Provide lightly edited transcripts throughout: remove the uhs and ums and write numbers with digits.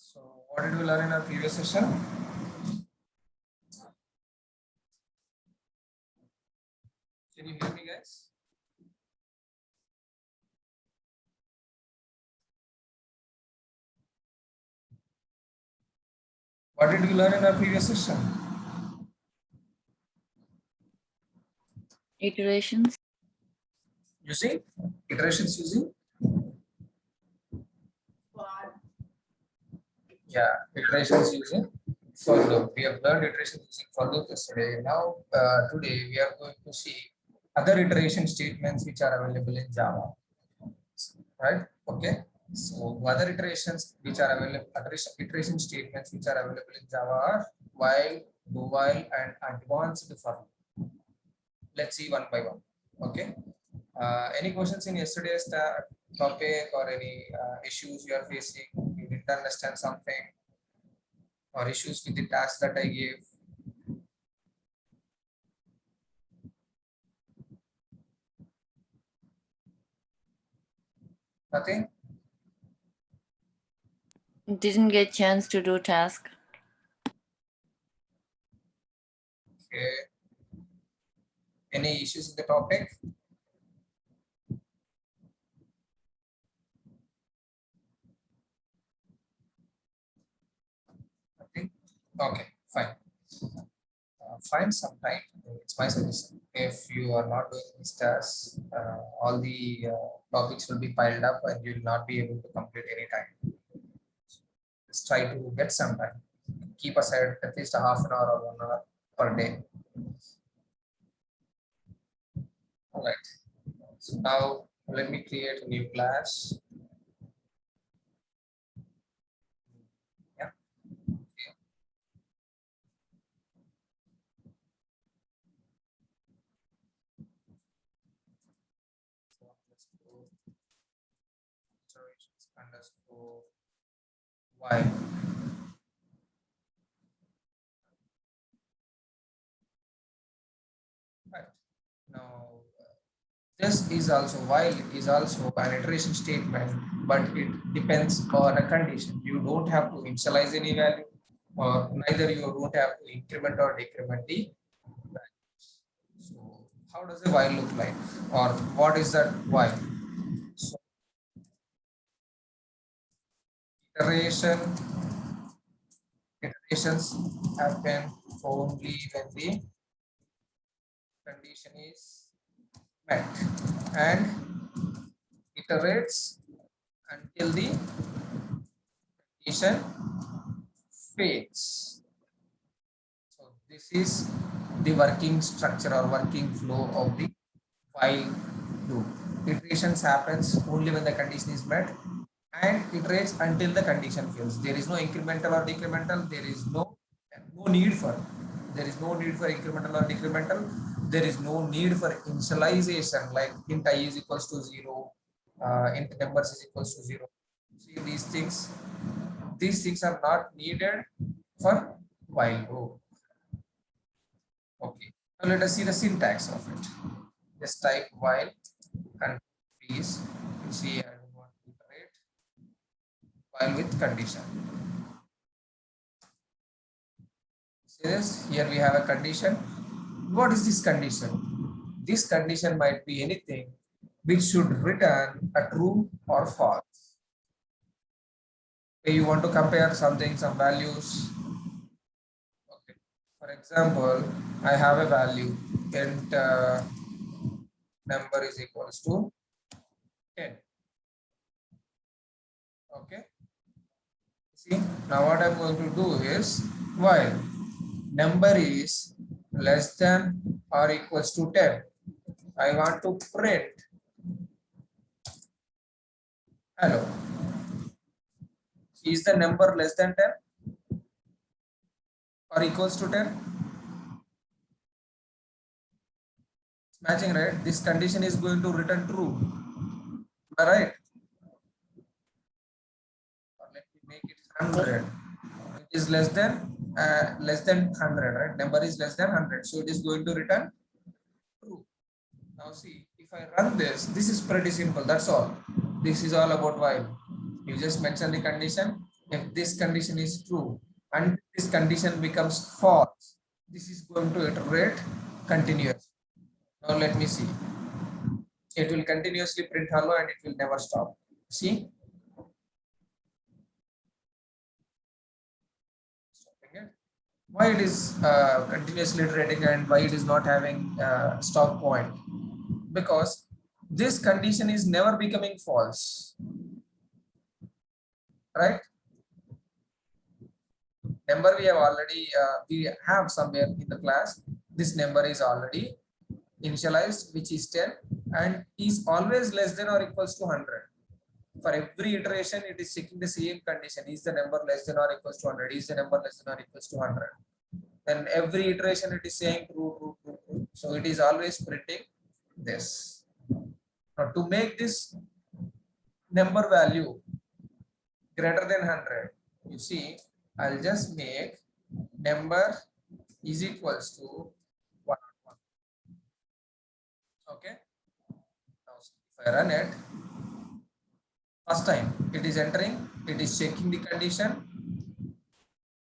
So what did we learn in our previous session? Can you hear me, guys? What did we learn in our previous session? Iterations. Using iterations using iterations using for loop. We have learned iterations using for loop yesterday. Now today we are going to see other iteration statements which are available in Java. Right? Okay. So other iterations which are available, other iteration statements which are available in Java are while, do while, and advanced for loop. Let's see one by one. Okay. Any questions in yesterday's topic or any issues you are facing? You didn't understand something or issues with the task that I gave? Nothing? Didn't get chance to do task. Okay. Any issues in the topic? Nothing? Okay, fine. Find some time. It's my suggestion. If you are not doing these tasks, all the topics will be piled up and you will not be able to complete any time. Just try to get some time. Keep aside at least a half an hour or 1 hour per day. All right. So now let me create a new class. Yeah. Okay. So let's go iterations underscore y. Right. Now this is also while is also an iteration statement, but it depends on a condition. You don't have to initialize any value, or neither you don't have to increment or decrement the values. So how does a while look like, or what is that while? So iterations happen only when the condition is met, and iterates until the condition fails. So this is the working structure or working flow of the while loop. Iterations happens only when the condition is met and iterates until the condition fails. There is no incremental or decremental. There is no need for. There is no need for incremental or decremental. There is no need for initialization like int I is equals to 0, int numbers is equals to 0. See these things. These things are not needed for while loop. Okay. Now let us see the syntax of it. Just type while and please you see I don't want to iterate while with condition. See this? Here we have a condition. What is this condition? This condition might be anything which should return a true or false. Okay, you want to compare something, some values. Okay. For example, I have a value int number is equals to 10. Okay. See, now what I'm going to do is while number is less than or equals to 10, I want to print hello. Is the number less than 10 or equals to 10? It's matching, right? This condition is going to return true. All right. Let me make it 100. It is less than 100, right? Number is less than 100, so it is going to return true. Now see, if I run this is pretty simple. That's all. This is all about while. You just mention the condition, If this condition is true and this condition becomes false, this is going to iterate continuously. Now let me see. It will continuously print hello and it will never stop. See? Stopping it. Why it is continuously iterating and why it is not having stop point? Because this condition is never becoming false, right? Number we have already we have somewhere in the class. This number is already initialized, which is 10, and is always less than or equals to 100. For every iteration, it is checking the same condition: is the number less than or equals to 100? Is the number less than or equals to 100? Then every iteration, it is saying true, true, true, true. So it is always printing this. Now to make this number value greater than 100, you see, I'll just make number is equals to 1. Okay. Now if I run it, first time it is entering, it is checking the condition.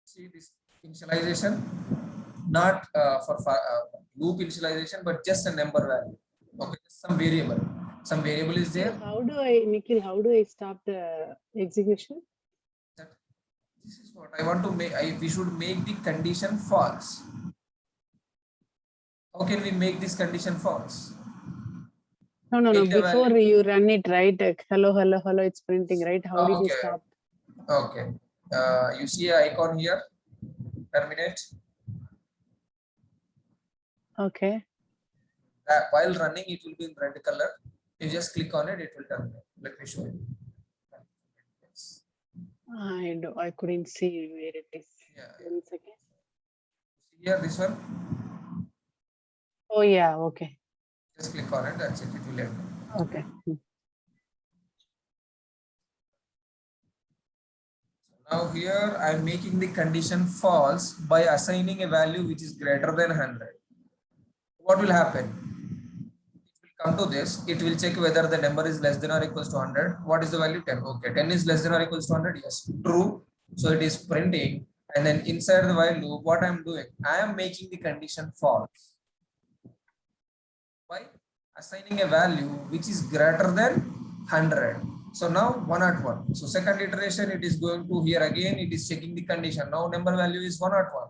See this initialization, not for loop initialization, but just a number value. Okay, some variable. Some variable is there. Nikhil, how do I stop the execution? This is what I want to make. We should make the condition false. How can we make this condition false? No. Take the Before value. you run it, right? Hello, hello, hello. It's printing, right? How did you Okay. stop? Okay. You see an icon here. Terminate. Okay. While running, it will be in red color. You just click on it, it will terminate. Let me show you. I couldn't see where it is. Yeah. 1 second. Here, this one. Oh yeah. Okay. Just click on it. That's it. It will end. Okay. Now here I am making the condition false by assigning a value which is greater than 100. What will happen? It will come to this. It will check whether the number is less than or equals to 100. What is the value? 10. Okay, 10 is less than or equals to 100. Yes, true. So it is printing. And then inside the while loop, what I am doing? I am making the condition false by assigning a value which is greater than 100. So now 101. So second iteration, it is going to here again, it is checking the condition. Now number value is 101.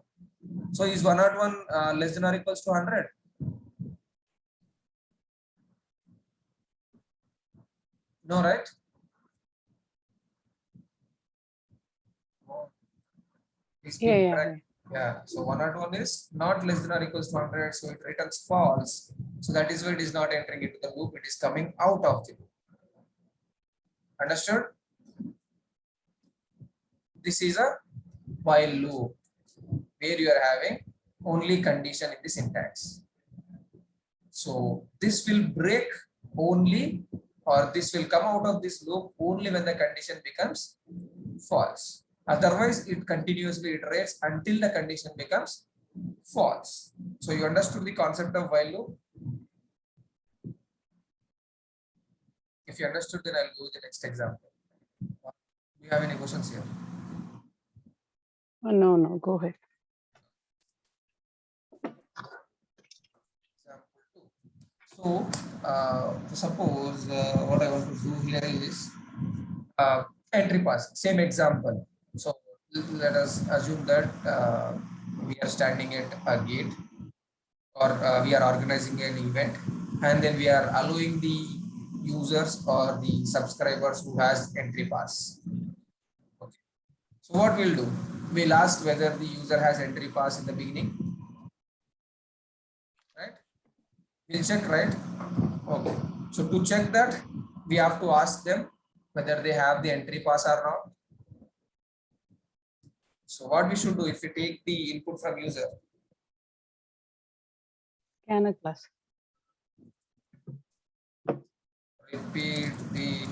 So is 101 less than or equals to 100? No, right? Yeah. Yeah. So 101 is not less than or equals to 100. So it returns false. So that is why it is not entering into the loop. It is coming out of the loop. Understood? This is a while loop where you are having only condition in the syntax. So this will break only, or this will come out of this loop only when the condition becomes false. Otherwise, it continuously iterates until the condition becomes false. So you understood the concept of while loop? If you understood, then I'll go to the next example. Do you have any questions here? No. Go ahead. So, suppose what I want to do here is entry pass, same example. So, let us assume that we are standing at a gate, or we are organizing an event, and then we are allowing the users or the subscribers who has entry pass. Okay. So, what we'll do? We'll ask whether the user has entry pass in the beginning, right? We'll check, right? Okay. So to check that, we have to ask them whether they have the entry pass or not. So what we should do if we take the input from user? Scan a class. Repeat the,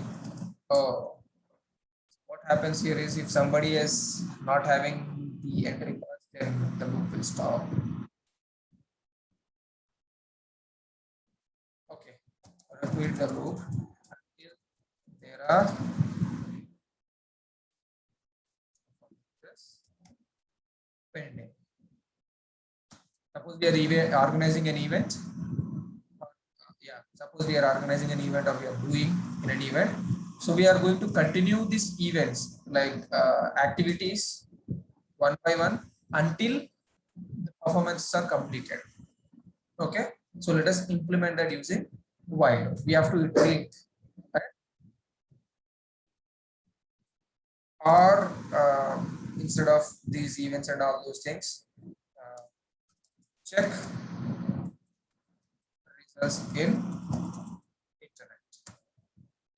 what happens here is if somebody is not having the entry pass, then the loop will stop. Okay. Repeat the loop until there are This pending. Suppose we are organizing an event. Yeah, suppose we are organizing an event or we are doing in an event. So we are going to continue these events like activities one by one until the performances are completed. Okay, so let us implement that using while. We have to iterate, right? Or instead of these events and all those things, check results in internet.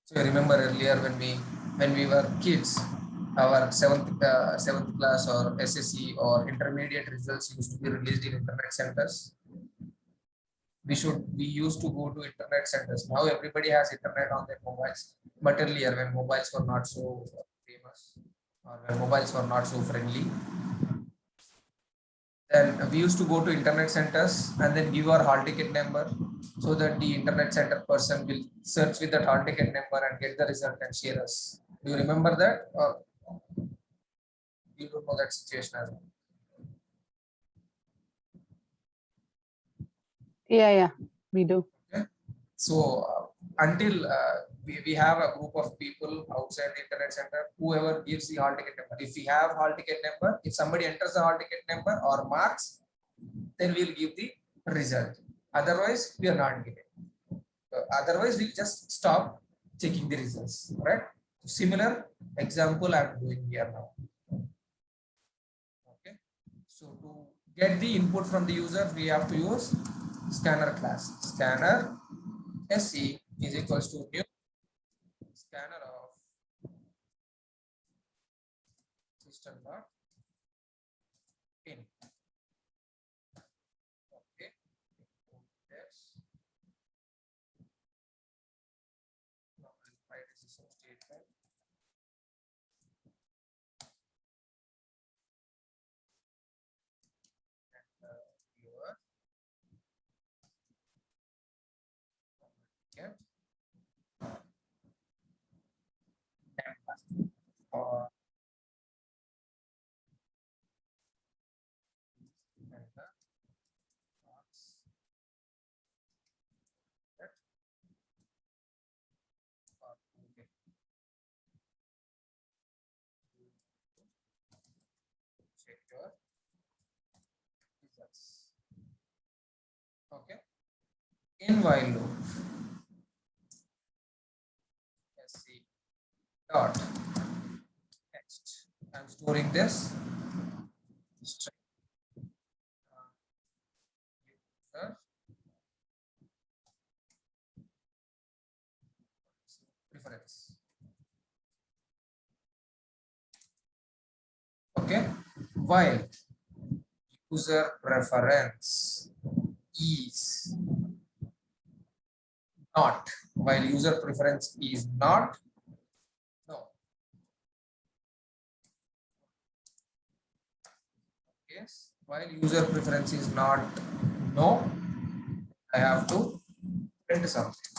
So you remember earlier when we were kids, our seventh class or SSC or intermediate results used to be released in internet centers. We used to go to internet centers. Now everybody has internet on their mobiles. But earlier when mobiles were not so famous or when mobiles were not so friendly, then we used to go to internet centers and then give our hall ticket number so that the internet center person will search with that hall ticket number and get the result and share us. Do you remember that? Or you don't know that situation as well? Yeah, we do. Okay. So until we have a group of people outside the internet center, whoever gives the hall ticket number. If we have hall ticket number, if somebody enters the hall ticket number or marks, then we'll give the result. Otherwise, we are not giving. Otherwise, we'll just stop checking the results. Right? Similar example I'm doing here now. Okay. So to get the input from the user, we have to use scanner class. Scanner SE is equals to new scanner of system dot in. Okay. Yes. Now I'll write a system statement. And viewer get or and the marks that are okay. Check your results. Okay. In while loop, let's see dot next. I'm storing this string user preference. Okay, while user preference is not, while user preference is not, no. Yes, while user preference is not no, I have to print something.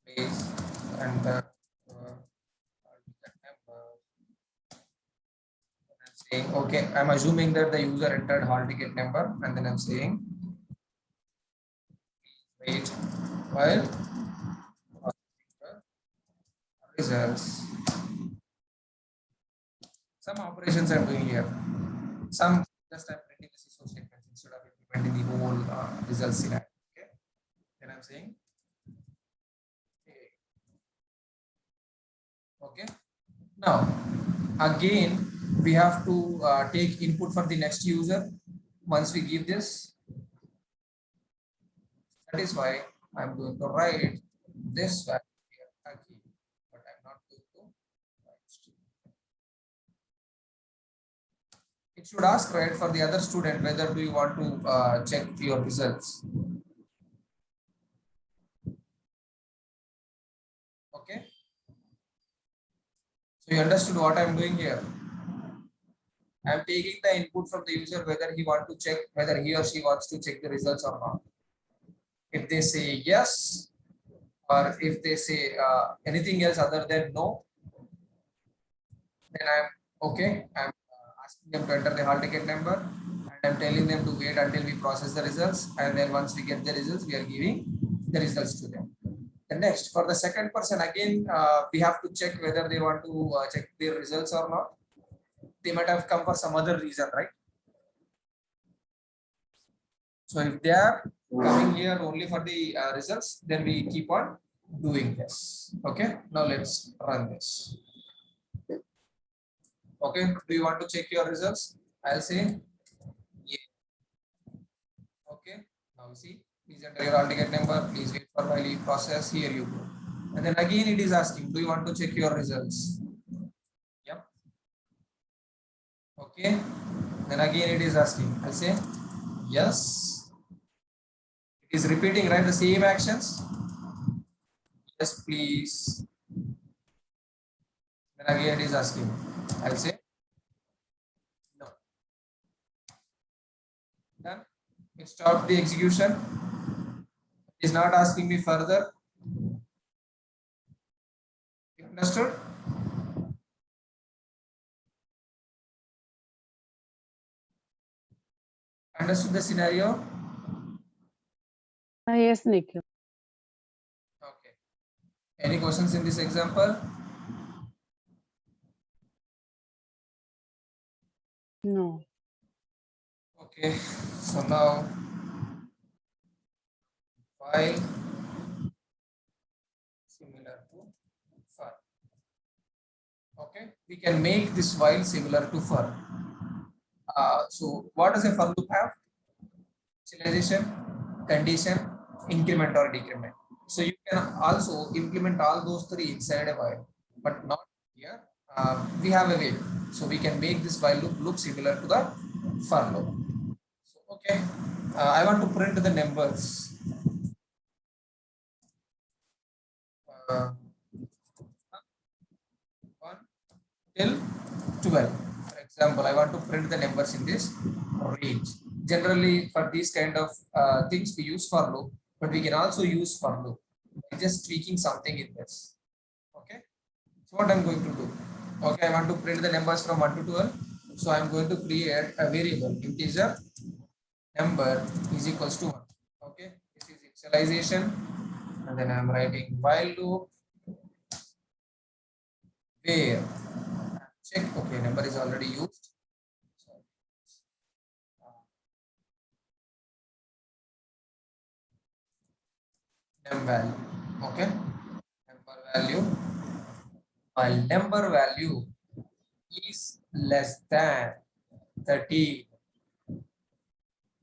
Please enter number. I'm saying okay. I'm assuming that the user entered hall ticket number, and then I'm saying wait while results. Some operations I'm doing here. Some just I'm printing the SISO statements instead of implementing the whole results scenario. Okay. Then I'm saying okay. Now again we have to take input for the next user. Once we give this, that is why I'm going to write this value here again, but I'm not going to write string. It should ask, right, for the other student whether do you want to check your results. Okay. So you understood what I'm doing here. I'm taking the input from the user whether he wants to check, whether he or she wants to check the results or not. If they say yes, or if they say anything else other than no, then I'm okay. I'm asking them to enter the hall ticket number, and I'm telling them to wait until we process the results, and then once we get the results, we are giving the results to them. And next, for the second person, again, we have to check whether they want to check their results or not. They might have come for some other reason, right? So if they are coming here only for the results, then we keep on doing this. Okay, now let's run this. Okay, do you want to check your results? I'll say yeah. Okay, now see, please enter your all ticket number, please wait for while you process. Here you go. And then again it is asking, do you want to check your results? Yep. Okay, then again it is asking, I'll say yes. It is repeating, right, the same actions. Yes, please. Then again it is asking, I'll say no. Done. It stopped the execution. It is not asking me further. Understood? Understood the scenario? Yes, Nikhil. Okay. Any questions in this example? No. Okay. So now file similar to file. Okay. We can make this file similar to file. So what does a for loop have? Initialization, condition, increment or decrement. So you can also implement all those three inside a while, but not here. We have a way, so we can make this while loop look similar to the for loop. So, okay, I want to print the numbers. 1 till 12. For example, I want to print the numbers in this range. Generally, for these kind of things, we use for loop, but we can also use for loop by just tweaking something in this. Okay. So what I'm going to do? Okay, I want to print the numbers from 1 to 12. So I'm going to create a variable integer number is equals to 1. Okay, this is initialization, and then I'm writing while loop where check. Okay, number is already used. So, num value. Okay, number value. While number value is less than 30,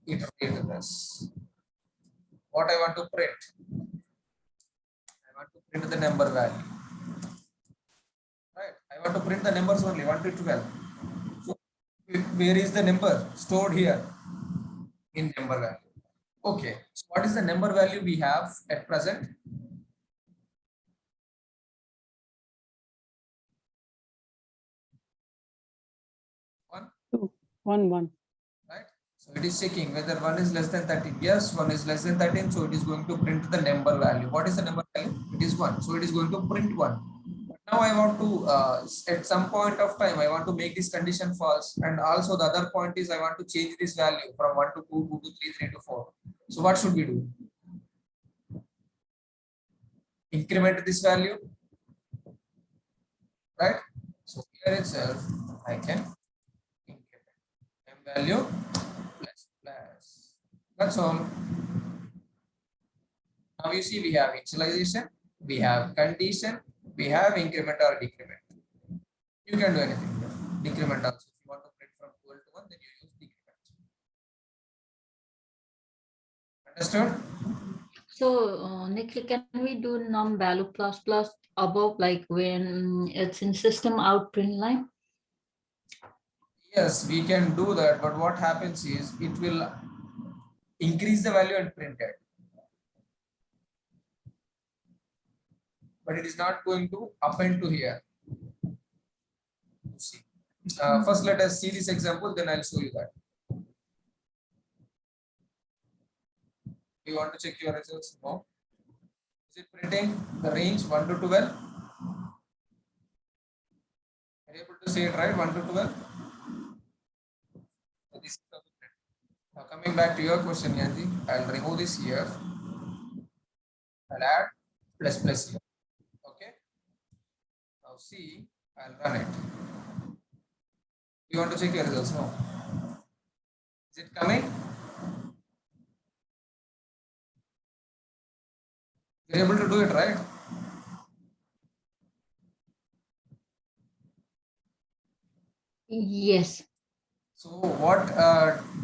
it reads this. What I want to print? I want to print the number value. Right? I want to print the numbers only 1 to 12. So where is the number stored here? In number value. Okay. So what is the number value we have at present? 1. Right? So it is checking whether 1 is less than 13. Yes, 1 is less than 13. So it is going to print the number value. What is the number value? It is 1. So it is going to print 1. But now I want to, at some point of time, I want to make this condition false. And also the other point is I want to change this value from 1 to 2, 2 to 3, 3 to 4. So what should we do? Increment this value. Right? So here itself, I can increment m value plus plus. That's all. Now you see we have initialization, we have condition, we have increment or decrement. You can do anything here. Decrement also. If you want to print from 12 to 1, then you use decrement. Understood? So, Nikhil, can we do num value plus plus above, like when it's in system out print line? Yes, we can do that, but what happens is it will increase the value and print it. But it is not going to append to here. See. First, let us see this example, then I'll show you that. You want to check your results? No. Is it printing the range 1 to 12? Are you able to say it right? 1 to 12? So this is how to print. Now coming back to your question, Yanji, I'll remove this here. I'll add plus plus here. Okay. Now see, I'll run it. You want to check your results? No. Is it coming? You're able to do it, right? Yes. So what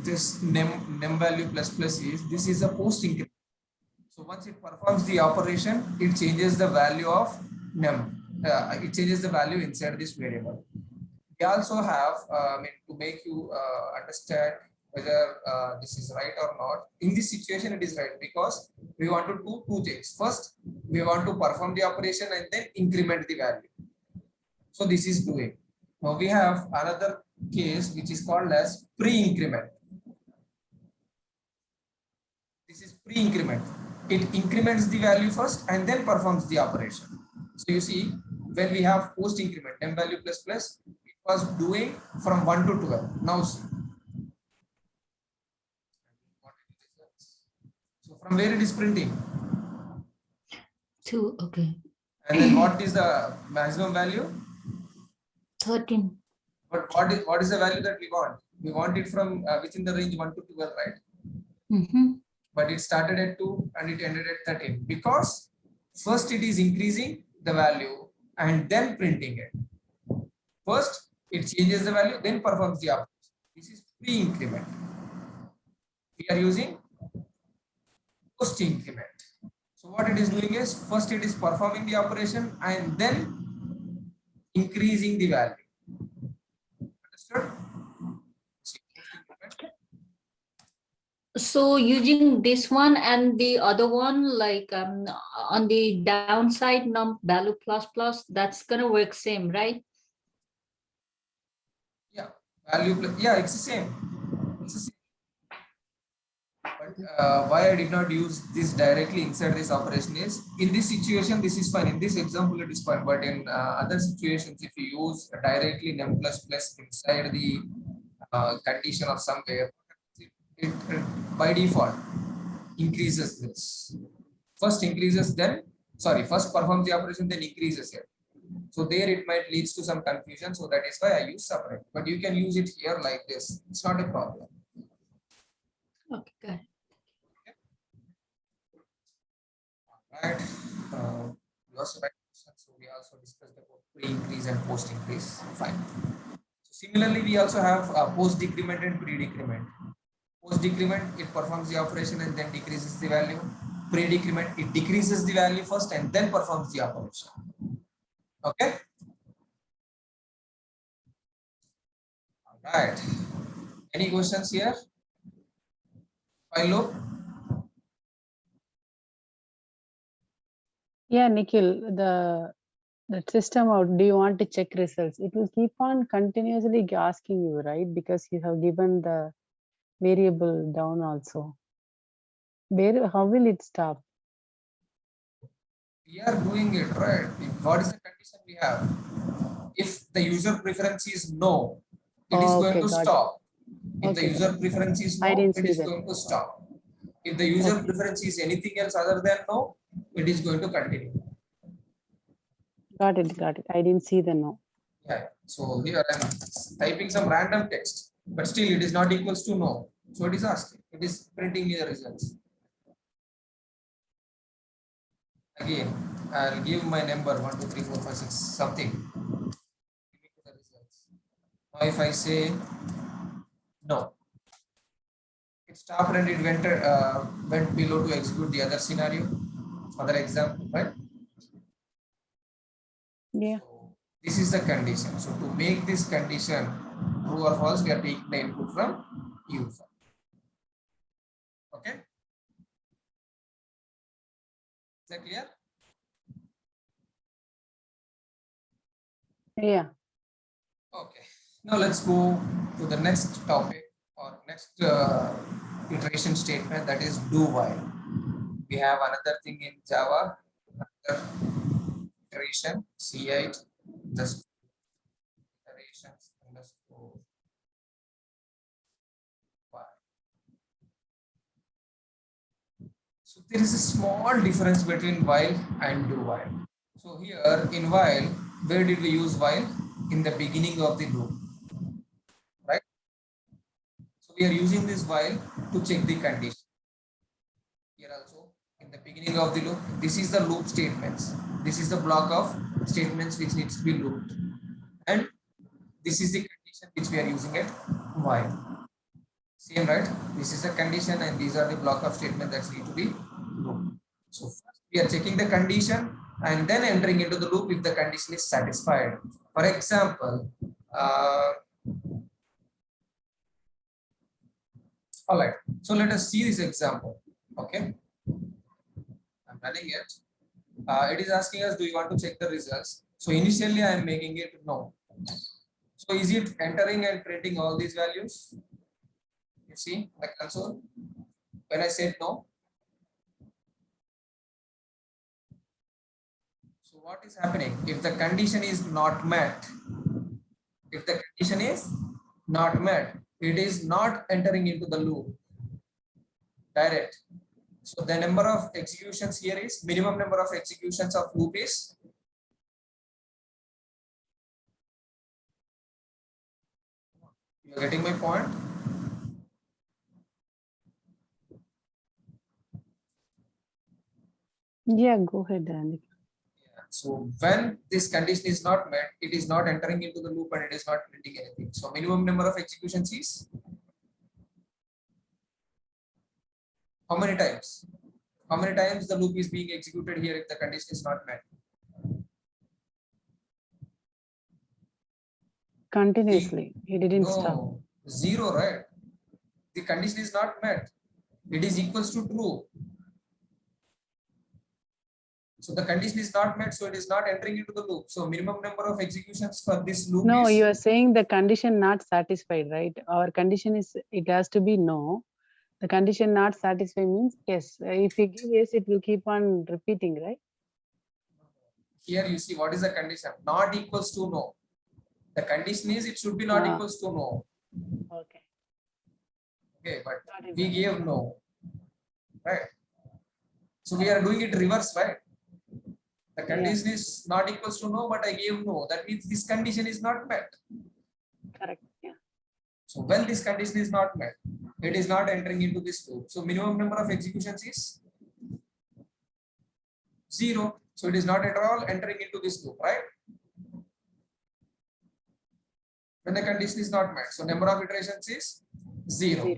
this num value plus plus is, this is a post increment. So once it performs the operation, it changes the value of num. It changes the value inside this variable. We also have, to make you understand whether this is right or not. In this situation, it is right because we want to do two things. First, we want to perform the operation and then increment the value. So this is doing. Now we have another case which is called as pre-increment. This is pre-increment. It increments the value first and then performs the operation. So you see, when we have post increment, num value plus plus, it was doing from 1 to 12. Now see. So from where it is printing? 2, okay. And then what is the maximum value? 13. But what is the value that we want? We want it from within the range 1 to 12, right? Mm-hmm. But it started at 2 and it ended at 13 because first it is increasing the value and then printing it. First it changes the value, then performs the operation. This is pre-increment. We are using post increment. So what it is doing is, first it is performing the operation and then increasing the value. Understood? So using this one and the other one, like on the downside num value plus plus, that's gonna work same, right? Yeah, value plus, yeah, it's the same. It's the same. But why I did not use this directly inside this operation is, in this situation this is fine. In this example it is fine, but in other situations, if you use directly num plus plus inside the condition of somewhere, it by default increases this. First increases, then first performs the operation, then increases it. So there it might leads to some confusion. So that is why I use separate. But you can use it here like this. It's not a problem. Okay, good. Right. We also had questions. So we also discussed about pre-increase and post-increase. Fine. So similarly, we also have post-decrement and pre-decrement. Post-decrement, it performs the operation and then decreases the value. Pre-decrement, it decreases the value first and then performs the operation. Okay. All right. Any questions here? While loop. Yeah, Nikhil, the system out, do you want to check results? It will keep on continuously asking you, right? Because you have given the variable down also. How will it stop? We are doing it right. What is the condition we have? If the user preference is no, it is going to stop. If the user preference is no, it is going to stop. If the user preference is anything else other than no, it is going to continue. Got it. I didn't see the no. Yeah. So here I am typing some random text, but still it is not equals to no. So it is asking. It is printing me the results. Again, I'll give my number 1, 2, 3, 4, 5, 6, something. Now if I say no, it stopped and it went below to execute the other scenario, other example, right? Yeah. So this is the condition. So to make this condition true or false, we are taking the input from user. Okay. Is that clear? Yeah. Okay. Now let's go to the next topic or next iteration statement, that is do while. We have another thing in Java iteration C8 underscore iterations underscore y. So there is a small difference between while and do while. So here in while, where did we use while? In the beginning of the loop, right? So we are using this while to check the condition. Here also in the beginning of the loop, this is the loop statements. This is the block of statements which needs to be looped, and this is the condition which we are using it while. Same, right? This is the condition and these are the block of statements that need to be looped. So first we are checking the condition and then entering into the loop if the condition is satisfied. For example, all right, so let us see this example. Okay, I'm running it. It is asking us, do you want to check the results? So initially I am making it no. So is it entering and printing all these values? You see the console when I said no. So what is happening if the condition is not met? If the condition is not met, it is not entering into the loop direct. So the number of executions here is minimum number of executions of loop is you are getting my point? Yeah, go ahead, Andy. So when this condition is not met, it is not entering into the loop and it is not printing anything. So minimum number of executions is how many times? How many times the loop is being executed here if the condition is not met? Continuously. He didn't stop. No, 0, right? The condition is not met. It is equals to true. So the condition is not met, so it is not entering into the loop. So minimum number of executions for this loop No, is you are saying the condition not satisfied, right? Our condition is, it has to be no. The condition not satisfied means yes. If you give yes, it will keep on repeating, right? here you see what is the condition? Not equals to no. The condition is it should be not equals to no. Okay. Okay, but Got it. we gave no, right? So we are doing it reverse, right? The condition is not equals to no, but I gave no. That means this condition is not met. Correct. Yeah. So when this condition is not met, it is not entering into this loop. So minimum number of executions is 0. So it is not at all entering into this loop, right? When the condition is not met. So number of iterations is 0.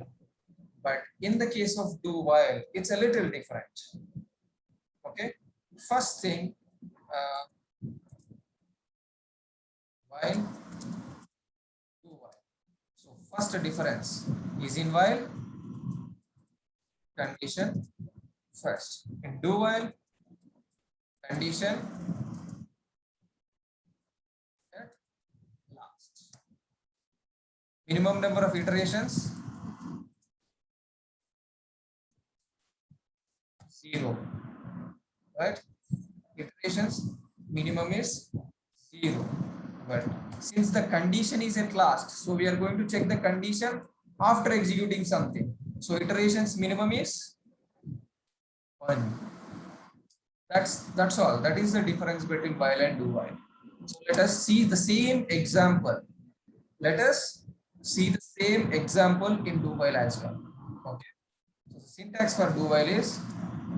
But in the case of do while, it's a little different. Okay. First thing, while, do while. So first difference is in while, condition first. In do while, condition at last. Minimum number of iterations 0, right? Iterations minimum is 0, but since the condition is at last, so we are going to check the condition after executing something. So iterations minimum is 1. That's all. That is the difference between while and do while. So let us see the same example. Let us see the same example in do while as well. Okay. So the syntax for do while is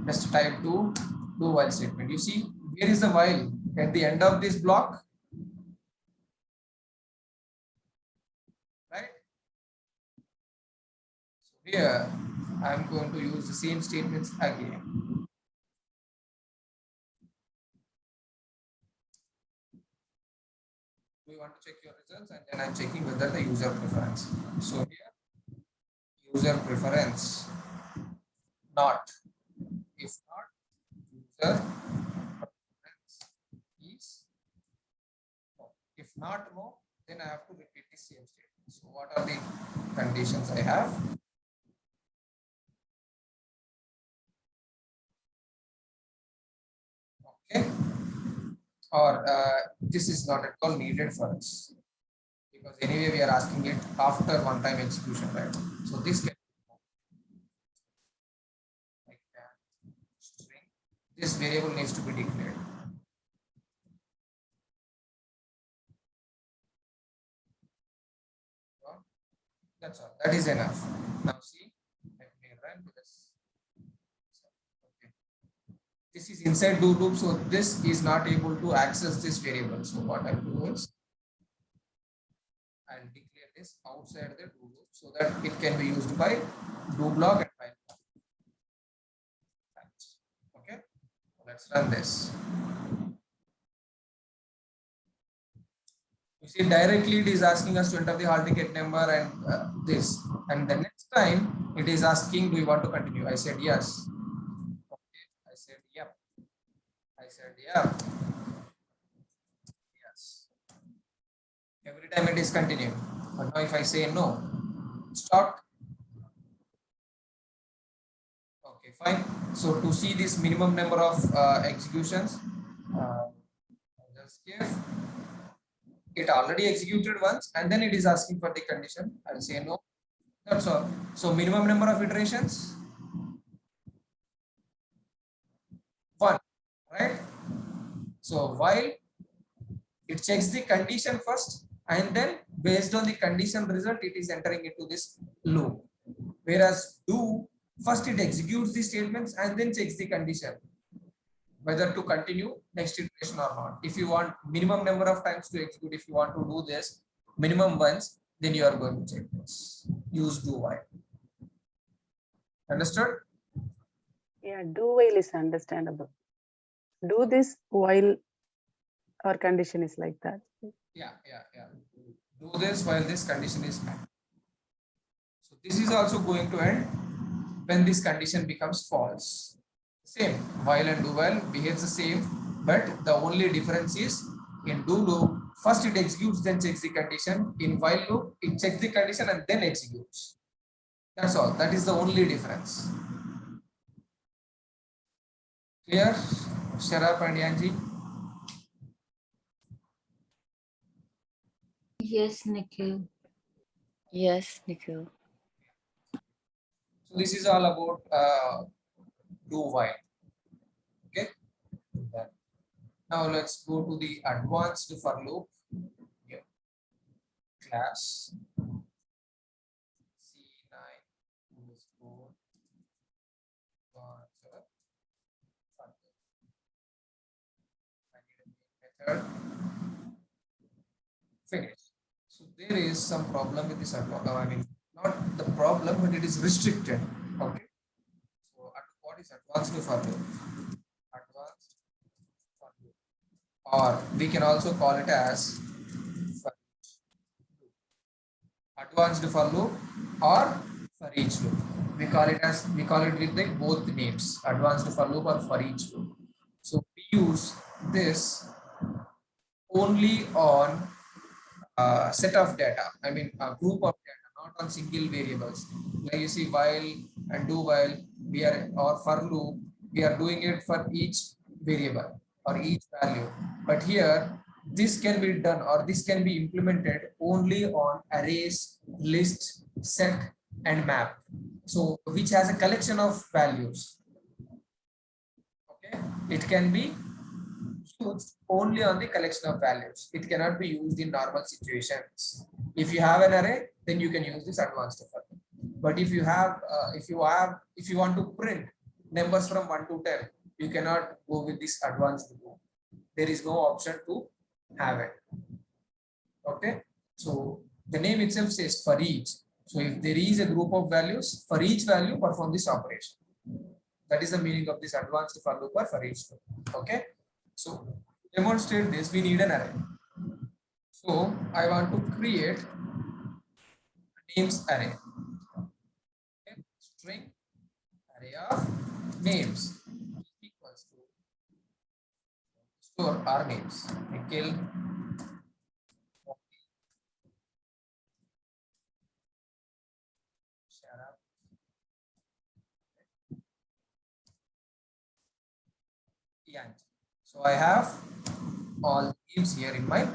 just type do while statement. You see, where is the while at the end of this block, right? So here I am going to use the same statements again. We want to check your results and then I'm checking whether the user preference. So here user preference not. If not, user preference is no. If not no, then I have to repeat the same statement. So what are the conditions I have? Okay, or this is not at all needed for us because anyway we are asking it after one time execution, right? So this can like string, this variable needs to be declared. That's all. That is enough. Now see, let me run this. Okay. This is inside do loop, so this is not able to access this variable. So what I'll do is I'll declare this outside the do loop so that it can be used by do block and while block. Okay, let's run this. You see, directly it is asking us to enter the hall ticket number and this, and the next time it is asking, do you want to continue? I said yes. Okay, I said yep. I said yeah. Yes. Every time it is continuing. But now if I say no, stop. Okay, fine. So to see this minimum number of executions, I'll just give it already executed once and then it is asking for the condition. I'll say no. That's all. So minimum number of iterations, 1, right? So while it checks the condition first and then based on the condition result, it is entering into this loop. Whereas do, first it executes the statements and then checks the condition whether to continue next iteration or not. If you want minimum number of times to execute, if you want to do this minimum once, then you are going to check this. Use do while. Understood? Yeah, do while is understandable. Do this while our condition is like that. Yeah. Do this while this condition is met. So this is also going to end when this condition becomes false. Same, while and do while behaves the same, but the only difference is in do loop, first it executes, then checks the condition. In while loop, it checks the condition and then executes. That's all. That is the only difference. Clear? Sharap and Yanji? Yes, Nikhil. Yes, Nikhil. So this is all about do while. Okay. Now let's go to the advanced for loop. Here. Class C9 underscore method. Finish. So there is some problem with this advanced. I mean, not the problem, but it is restricted. Okay. So what is advanced for loop? Advanced for loop, or we can also call it as for loop. Advanced for loop or for each loop. We call it with like both names, advanced for loop or for each loop. So we use this only on a set of data. I mean a group of data, not on single variables. Like you see while and do while, we are, or for loop, we are doing it for each variable or each value. But here this can be done, or this can be implemented only on arrays, list, set and map. So which has a collection of values. Okay, it can be used only on the collection of values. It cannot be used in normal situations. If you have an array, then you can use this advanced for loop. But if you want to print numbers from 1 to 10, you cannot go with this advanced loop. There is no option to have it. Okay, so the name itself says for each. So if there is a group of values, for each value perform this operation. That is the meaning of this advanced for loop or for each loop. Okay, so to demonstrate this, we need an array. So I want to create names array. Okay. String array of names equals to store our names. Nikhil, Sharap, Yanji. So So I have all names here in my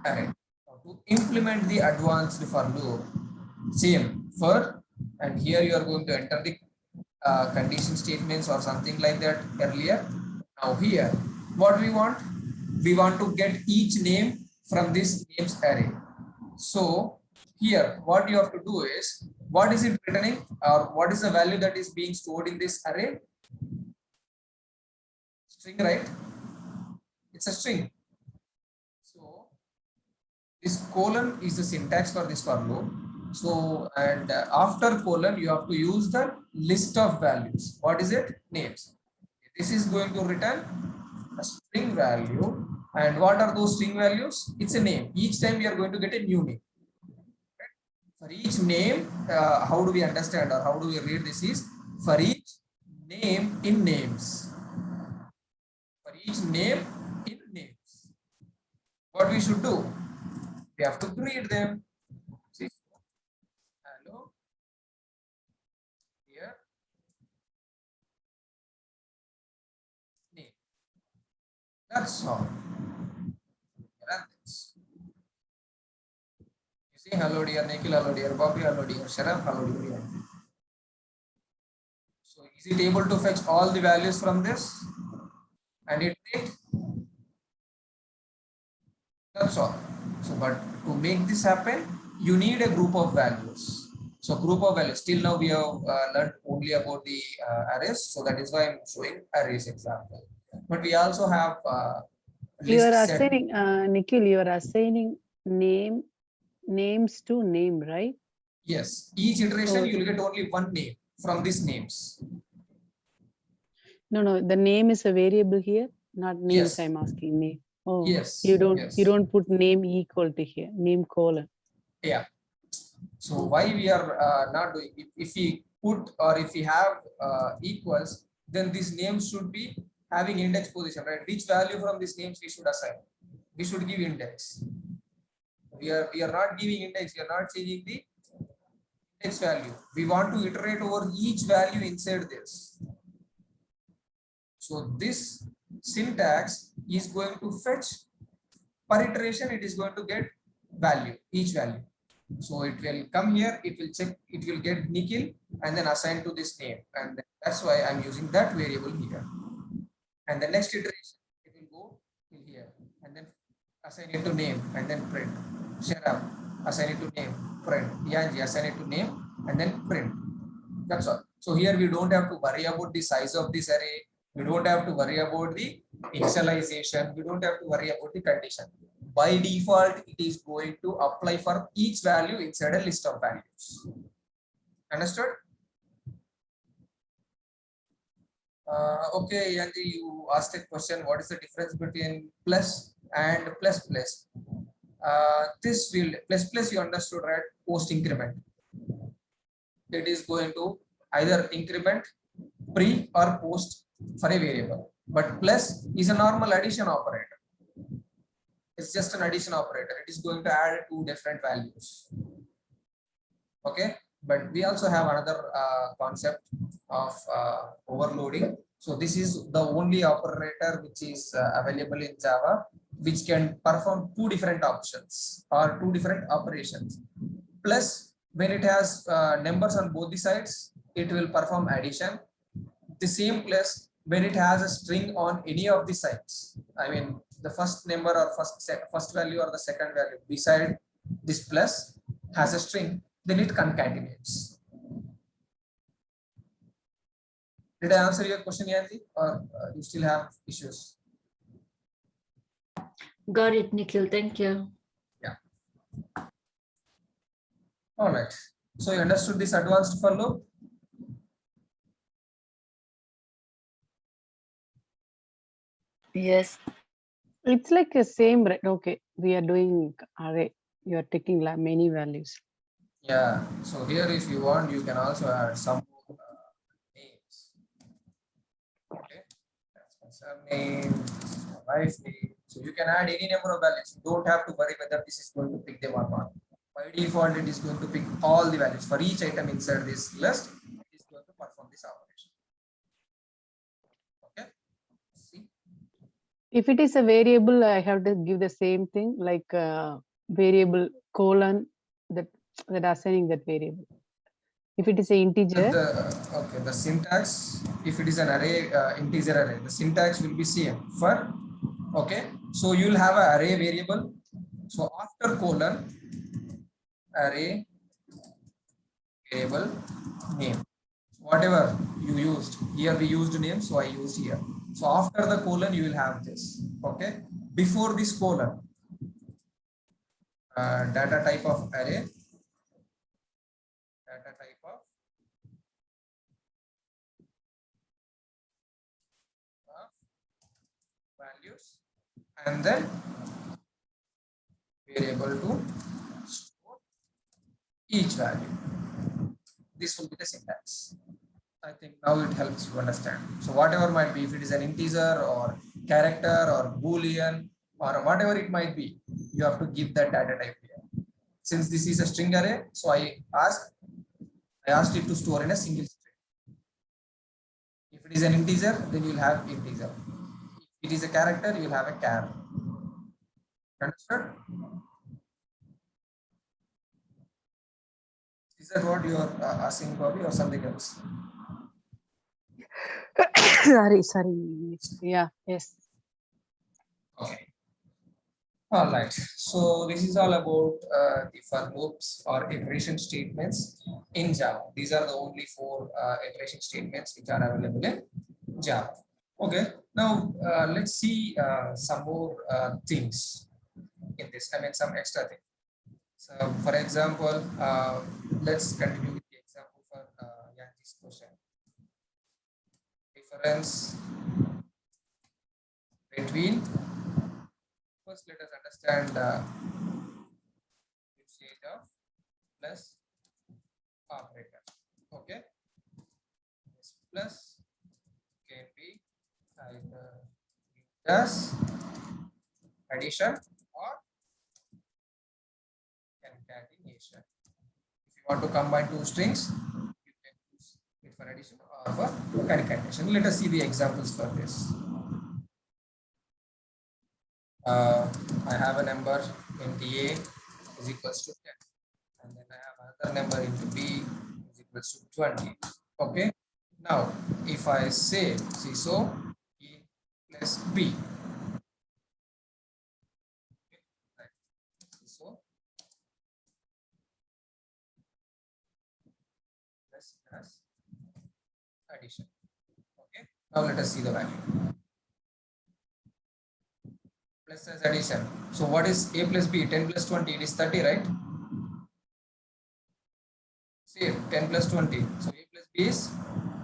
array. Now to implement the advanced for loop, same for, and here you are going to enter the condition statements or something like that earlier. Now here, what we want to get each name from this names array. So here, what you have to do is, what is it returning, or what is the value that is being stored in this array? String, right? It's a string. So this colon is the syntax for this for loop. So, and after colon, you have to use the list of values. What is it? Names. This is going to return a string value. And what are those string values? It's a name. Each time we are going to get a new name. For each name, how do we understand, or how do we read this is, for each name in names. For each name in names. What we should do? We have to greet them. See? Hello. Here. Name. That's all. Run this. You see, hello dear Nikhil, hello dear Bobby, hello dear Sharaf, hello dear. So is it able to fetch all the values from this and iterate? That's all. So, but to make this happen, you need a group of values. So group of values, till now we have learned only about the arrays. So that is why I'm showing arrays example. But we also have You are list set. assigning, Nikhil, you are assigning names to name, right? Yes, each iteration So- you will get only one name from these names. No, the name is a variable here, not names. Yes. I'm asking name. Oh, Yes. you don't yes. put name equal to here, name colon. Yeah. So why we are not doing, if we put, or if we have equals, then these names should be having index position, right? Which value from these names we should assign? We should give index. We are not giving index. We are not changing the index value. We want to iterate over each value inside this. So this syntax is going to fetch per iteration. It is going to get value, each value. So it will come here, it will check, it will get Nikhil and then assign to this name. And that's why I'm using that variable here. And the next iteration, it will go in here and then assign it to name and then print. Sharaf, assign it to name, print. Yanji, assign it to name and then print. That's all. So here we don't have to worry about the size of this array. We don't have to worry about the initialization. We don't have to worry about the condition. By default, it is going to apply for each value inside a list of values. Understood? Okay, Yanji, you asked a question. What is the difference between plus and plus plus? This will plus you understood, right? Post increment. It is going to either increment pre or post for a variable, but plus is a normal addition operator. It's just an addition operator. It is going to add two different values. Okay, but we also have another concept of overloading. So this is the only operator which is available in Java, which can perform two different options or two different operations. Plus, when it has numbers on both the sides, it will perform addition. The same plus when it has a string on any of the sides. I mean, the first number or first value or the second value beside this plus has a string, then it concatenates. Did I answer your question, Yanji, or you still have issues? Got it, Nikhil. Thank you. Yeah. All right. So you understood this advanced for loop? Yes. It's like a same, right? Okay, we are doing array. You are taking many values. Yeah. So here, if you want, you can also add some names. Okay. That's my surname. This is my wife's name. So you can add any number of values. You don't have to worry whether this is going to pick them or not. By default, it is going to pick all the values for each item inside this list. It is going to perform this operation. Okay. See. If it is a variable, I have to give the same thing like variable colon that assigning that variable. If it is an integer, The syntax, if it is an array, integer array, the syntax will be same for, okay. So you will have an array variable. So after colon, array variable name. Whatever you used here, we used name, so I used here. So after the colon, you will have this, okay. Before this colon, data type of array, data type of values, and then variable to store each value. This will be the syntax. I think now it helps you understand. So whatever might be, if it is an integer or character or boolean or whatever it might be, you have to give that data type here. Since this is a string array, so I asked it to store in a single string. If it is an integer, then you will have integer. If it is a character, you will have a char. Understood? Is that what you are asking, Bobby, or something else? sorry. Yeah, yes. Okay. All right. So this is all about the for loops or iteration statements in Java. These are the only 4 iteration statements which are available in Java. Okay. Now let's see some more things in this. I mean, some extra things. So, for example, let's continue with the example for Yanji's question. Difference between, first let us understand usage of plus operator. Okay, this plus can be either as addition or concatenation. If you want to combine 2 strings, you can use it for addition or for concatenation. Let us see the examples for this. I have a number into A is equals to 10, and then I have another number into B is equals to 20. Okay. Now, if I say so A plus B, so plus as addition. Okay. Now let us see the value. Plus as addition. So what is A plus B? 10 plus 20, it is 30, right? See, 10 plus 20. So A plus B is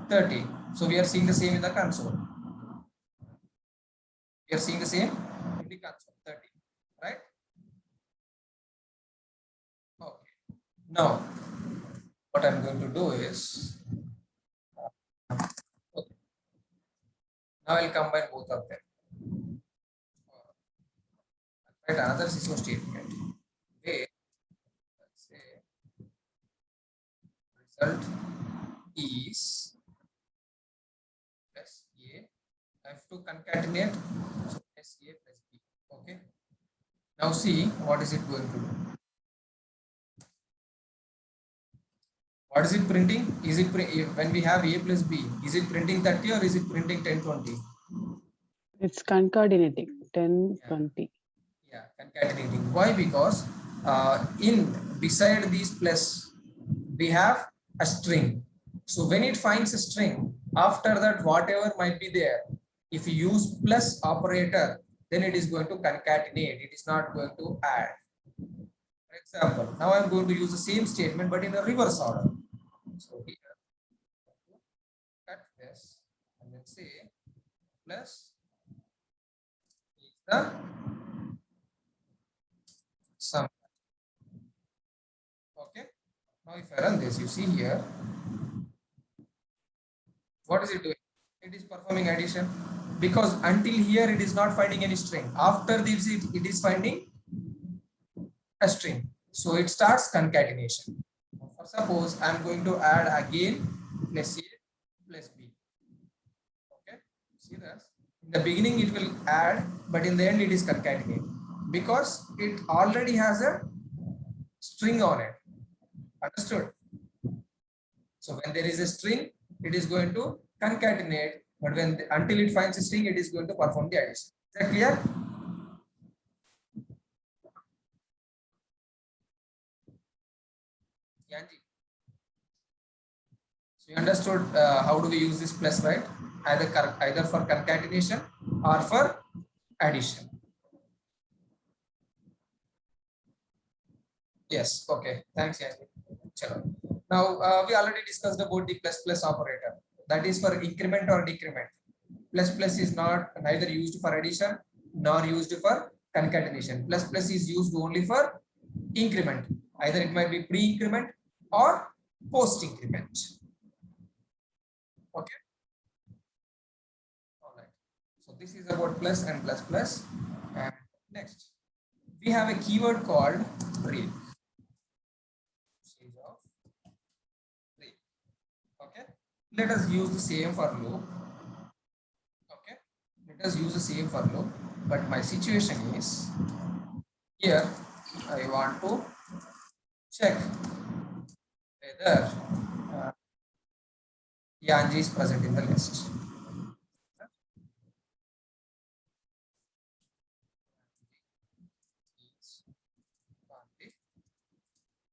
30. So we are seeing the same in the console. We are seeing the same in the console, 30, right? Okay. Now, what I'm going to do is, okay. Now I'll combine both of them. Write another SISO statement. Where, let's say, result is plus A. I have to concatenate, so plus A plus B. Okay. Now see what is it going to do. What is it printing? Is it when we have A plus B? Is it printing 30 or is it printing 10, 20? It's concatenating 10, 20. Yeah, concatenating. Why? Because in beside these plus we have a string. So when it finds a string, after that whatever might be there, if you use plus operator, then it is going to concatenate. It is not going to add. For example, now I'm going to use the same statement but in a reverse order. So here, cut this and then say plus is the sum. Okay. Now if I run this, you see here, what is it doing? It is performing addition, because until here it is not finding any string. After this it is finding a string. So it starts concatenation. For suppose I am going to add again plus A plus B. Okay. See this? In the beginning it will add, but in the end it is concatenate because it already has a string on it. Understood? So when there is a string, it is going to concatenate, but until it finds a string, it is going to perform the addition. Is that clear? Yanji. So you understood how do we use this plus, right? Either for concatenation or for addition. Yes. Okay. Thanks, Yanji. Chalo. Now we already discussed about the plus operator. That is for increment or decrement. Plus is not neither used for addition nor used for concatenation. Plus is used only for increment. Either it might be pre-increment or post-increment. Okay. All right. So this is about plus and plus. And next, we have a keyword called break. Okay. Let us use the same for loop. Okay. Let us use the same for loop. But my situation is here. I want to check whether Yanji is present in the list.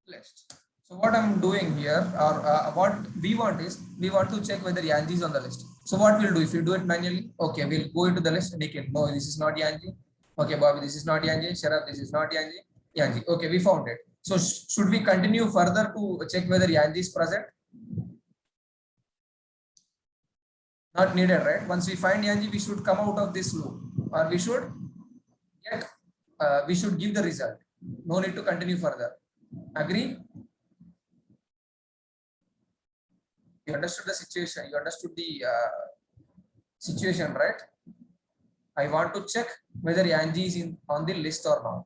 List. So what I'm doing here, or what we want is, we want to check whether Yanji is on the list. So what we'll do, if you do it manually, okay, we'll go into the list and we can, no, this is not Yanji. Okay, Bobby, this is not Yanji. Sharaf, this is not Yanji. Yanji. Okay, we found it. So should we continue further to check whether Yanji is present? Not needed, right? Once we find Yanji, we should come out of this loop, or we should get, we should give the result. No need to continue further. Agree? You understood the situation. You understood the situation, right? I want to check whether Yanji is on the list or not.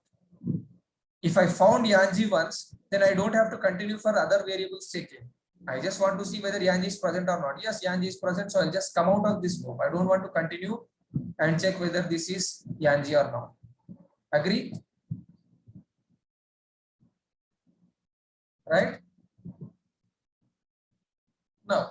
If I found Yanji once, then I don't have to continue for other variables checking. I just want to see whether Yanji is present or not. Yes, Yanji is present, so I'll just come out of this loop. I don't want to continue and check whether this is Yanji or not. Agree? Right? Now,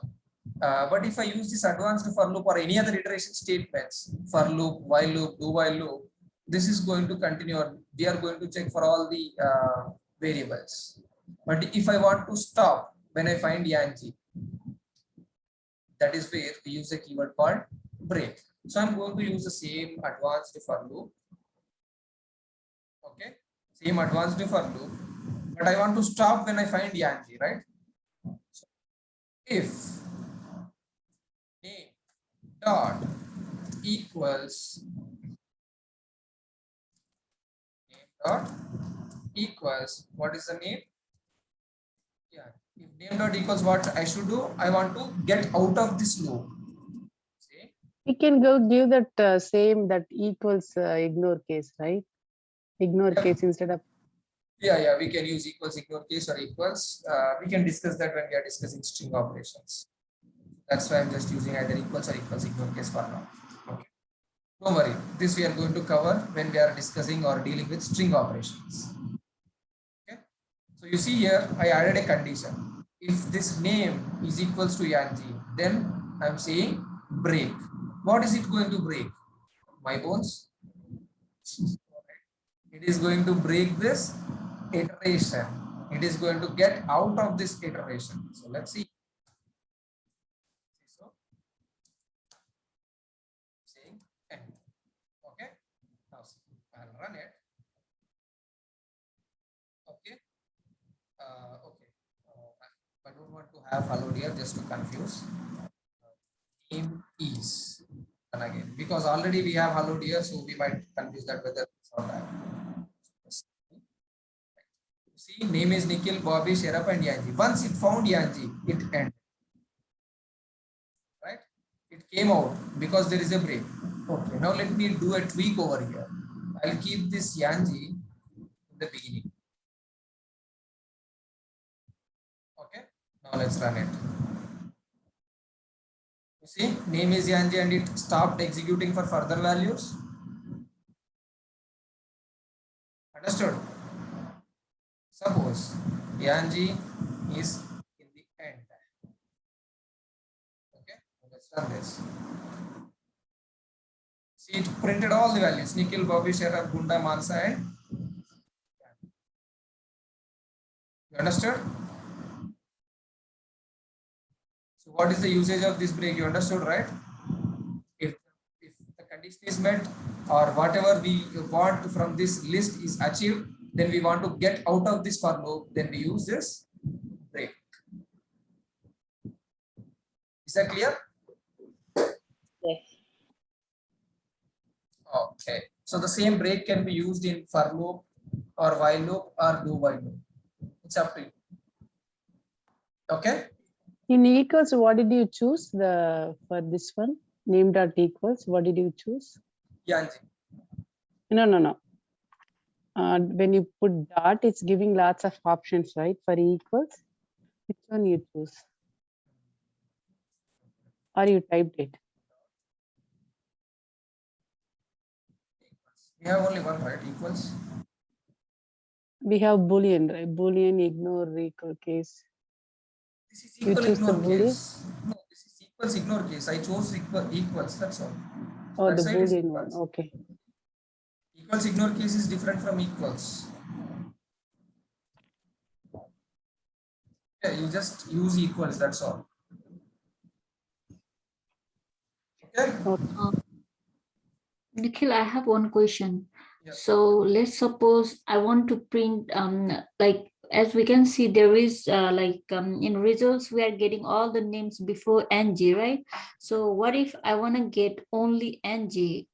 but if I use this advanced for loop or any other iteration statements, for loop, while loop, do while loop, this is going to continue. We are going to check for all the variables. But if I want to stop when I find Yanji, that is where we use a keyword called break. So I'm going to use the same advanced for loop. Okay, same advanced for loop, but I want to stop when I find Yanji, right? So if name dot equals what is the name? Yeah, if name dot equals what I should do, I want to get out of this loop. See? We can go give that same that equals ignore case, right? Ignore case instead of. Yeah, we can use equals, ignore case, or equals. We can discuss that when we are discussing string operations. That's why I'm just using either equals or equals, ignore case for now. Okay. Don't worry, this we are going to cover when we are discussing or dealing with string operations. Okay. So you see here, I added a condition. If this name is equals to Yanji, then I'm saying break. What is it going to break? My bones. It is going to break this iteration. It is going to get out of this iteration. So let's see. So saying end. Okay. Now I'll run it. Okay. Okay. I don't want to have hello here just to confuse. Name is, and again, because already we have hello here, so we might confuse that whether it's or that. See, name is Nikhil, Bobby, Sharaf, and Yanji. Once it found Yanji, it ended. Right? It came out because there is a break. Okay, now let me do a tweak over here. I'll keep this Yanji in the beginning. Okay, now let's run it. See, name is Yanji and it stopped executing for further values. Understood? Suppose Yanji is in the end. Okay, let's run this. See, it printed all the values: Nikhil, Bobby, Sharaf, Gunda, Mansa, and you understood? So, what is the usage of this break? You understood, right? If the condition is met or whatever we want from this list is achieved, then we want to get out of this for loop, then we use this break. Is that clear? Yes. Okay. So the same break can be used in for loop or while loop or do while loop. It's up to you. Okay. In equals, what did you choose for this one? Name dot equals, what did you choose? Yanji. No. When you put dot, it's giving lots of options, right? For equals, which one you choose? Or you typed it? We have only one, right? Equals. We have Boolean, right? Boolean, ignore, recall case. This is You equal choose the ignore Boolean? case. No, this is equals ignore case. I chose equals. That's all. Oh, That the side is Boolean one. equals. Okay. Equals ignore case is different from equals. Yeah, you just use equals. That's all. Okay. Nikhil, I have one question. Yeah. So let's suppose I want to print, like as we can see, there is in results, we are getting all the names before NG, right? So what if I want to get only NG,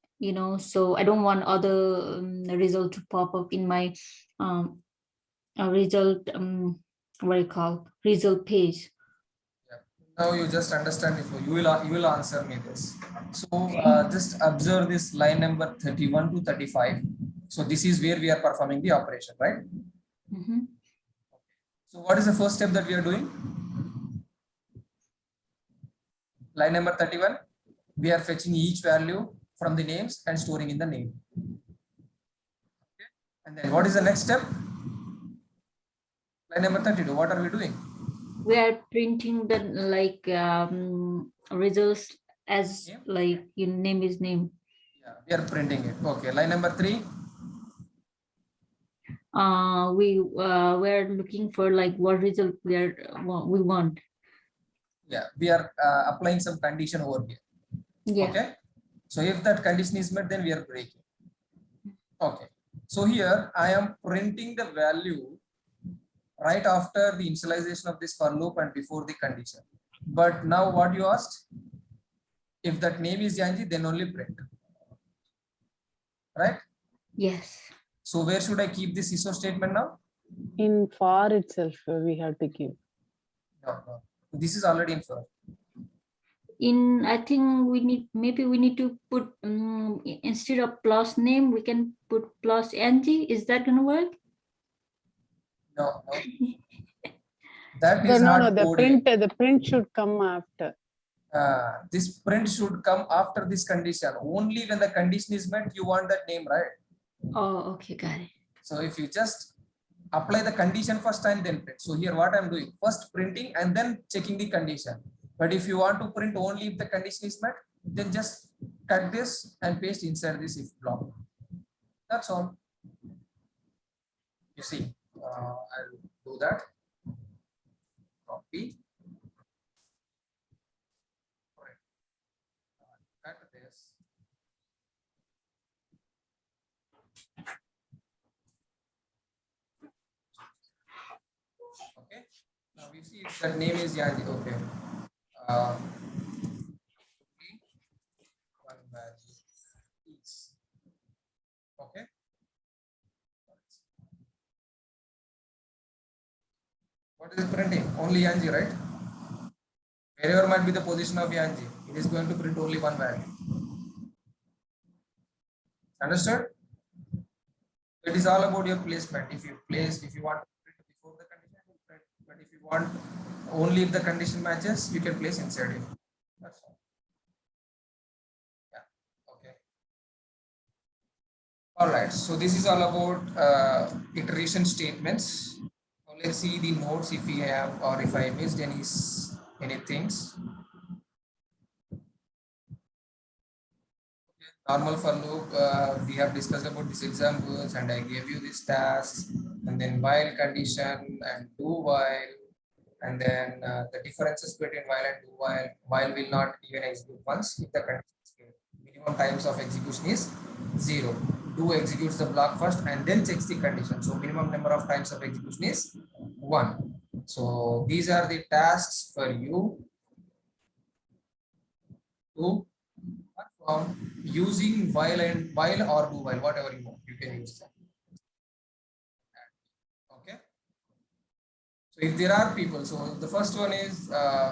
so I don't want other result to pop up in my result, what do you call, result page. Now you just understand it. You will answer me this. So just observe this line number 31 to 35. So this is where we are performing the operation, right? Mm-hmm. So what is the first step that we are doing? Line number 31. We are fetching each value from the names and storing in the name. Okay. And then what is the next step? Line number 32. What are we doing? We are printing the results as Name? like your name is name. Yeah, we are printing it. Okay. Line number 3. We're looking for like what result we want. Yeah, we are applying some condition over here. Yeah. Okay. So if that condition is met, then we are breaking. Okay. So here I am printing the value right after the initialization of this for loop and before the condition. But now what you asked? If that name is Yanji, then only print. Right? Yes. So where should I keep this ISO statement now? In for itself, we have to give. No. This is already in for. I think we need to put instead of plus name, we can put plus NG. Is that gonna work? No. That is not coding. The print should come after. This print should come after this condition. Only when the condition is met, you want that name, right? Oh, okay, got it. So if you just apply the condition first and then print. So here what I'm doing, first printing and then checking the condition. But if you want to print only if the condition is met, then just cut this and paste inside this if block. That's all. You see, I'll do that. Copy. Cut this. Okay. Now we see if that name is Yanji. Okay. One value is okay. What is it printing? Only Yanji, right? Wherever might be the position of Yanji, it is going to print only one value. Understood? It is all about your placement. If you want to print before the condition, you print. But if you want only if the condition matches, you can place inside it. That's all. All right, so this is all about iteration statements. Now let's see the notes if we have or if I missed any things. Normal for loop, we have discussed about these examples and I gave you this task, and then while condition and do while, and then the differences between while and do while will not even execute once if the condition is given. Minimum times of execution is 0. Do executes the block first and then checks the condition. So minimum number of times of execution is 1. So these are the tasks for you to perform using while or do while, whatever you want, you can use them. Okay. So if there are people, so the first one is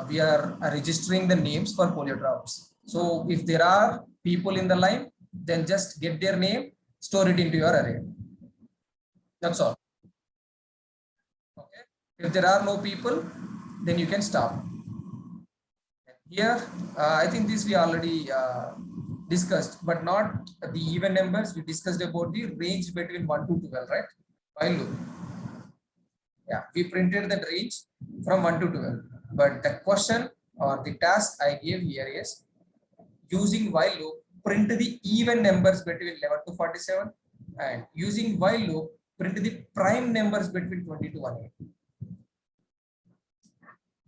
we are registering the names for polytropes. So if there are people in the line, then just get their name, store it into your array. That's all. Okay. If there are no people, then you can stop. Here, I think this we already discussed, but not the even numbers. We discussed about the range between 1 to 12, right? While loop. Yeah, we printed that range from 1 to 12. But the question or the task I gave here is using while loop, print the even numbers between 11 to 47, and using while loop, print the prime numbers between 20 to 180.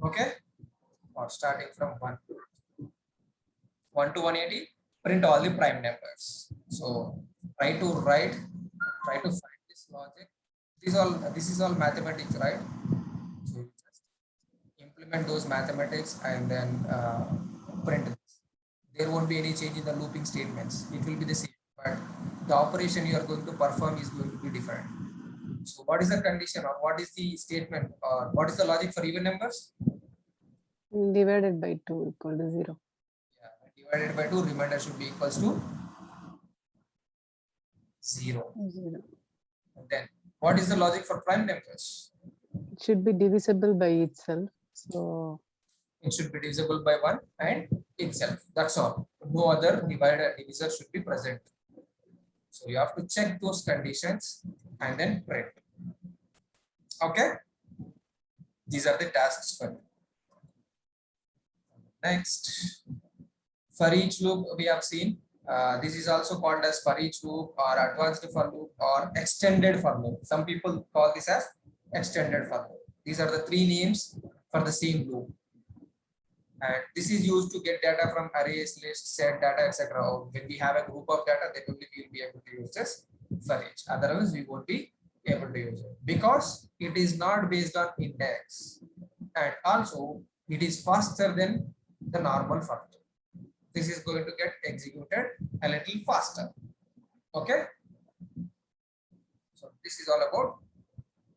Okay? Or starting from 1 to 180, print all the prime numbers. So try to find this logic. This is all mathematics, right? So just implement those mathematics and then print this. There won't be any change in the looping statements. It will be the same, but the operation you are going to perform is going to be different. So what is the condition or what is the statement or what is the logic for even numbers? Divided by 2 equal to 0. Yeah, divided by 2, remainder should be equals to 0. 0. And then what is the logic for prime numbers? It should be divisible by itself. So it should be divisible by 1 and itself. That's all. No other divisor should be present. So you have to check those conditions and then print. Okay. These are the tasks for you. Next, for each loop we have seen. This is also called as for each loop or advanced for loop or extended for loop. Some people call this as extended for loop. These are the 3 names for the same loop. And this is used to get data from arrays, lists, set data, etc. When we have a group of data, then only we will be able to use this for each. Otherwise, we won't be able to use it because it is not based on index, and also it is faster than the normal for loop. This is going to get executed a little faster. Okay. So this is all about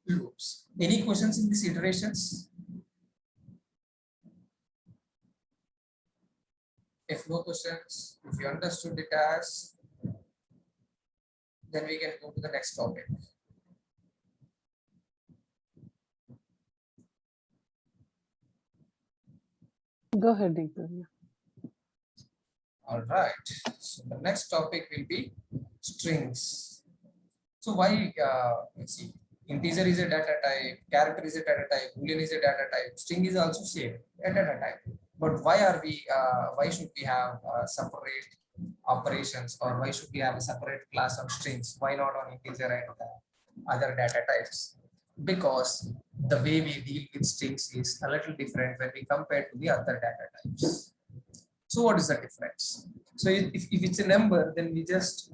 loops. Any questions in these iterations? If no questions, if you understood the task, then we can go to the next topic. go ahead, Nikhil. All right. So the next topic will be strings. So why, let's see, integer is a data type, character is a data type, boolean is a data type, string is also same, a data type. But why should we have separate operations, or why should we have a separate class of strings? Why not on integer and other data types? Because the way we deal with strings is a little different when we compare to the other data types. So what is the difference? So if it's a number, then we just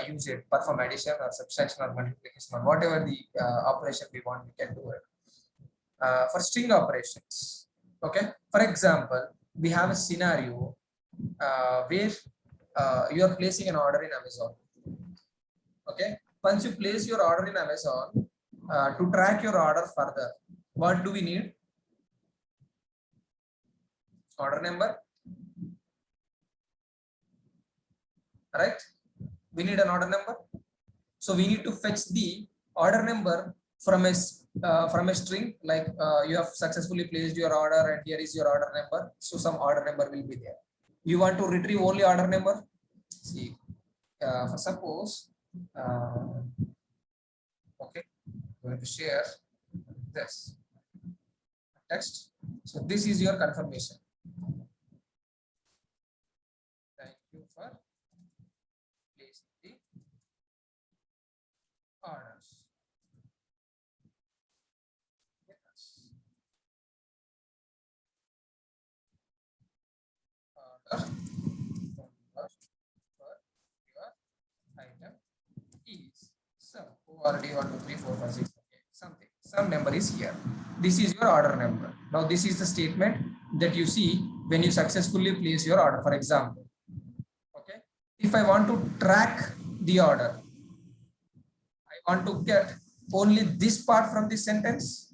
use it, perform addition or subtraction or multiplication or whatever the operation we want, we can do it. For string operations, okay. For example, we have a scenario where you are placing an order in Amazon. Okay. Once you place your order in Amazon, to track your order further, what do we need? Order number. Right? We need an order number. So we need to fetch the order number from a string, like you have successfully placed your order and here is your order number. So some order number will be there. You want to retrieve only order number. See, for suppose Okay, going to share this text. So this is your confirmation. Thank you for placing the orders. Yes. Order number for your item is so already 1 2 3 4 5 6 okay, something some number is here. This is your order number. Now this is the statement that you see when you successfully place your order. For example, okay, if I want to track the order, I want to get only this part from this sentence,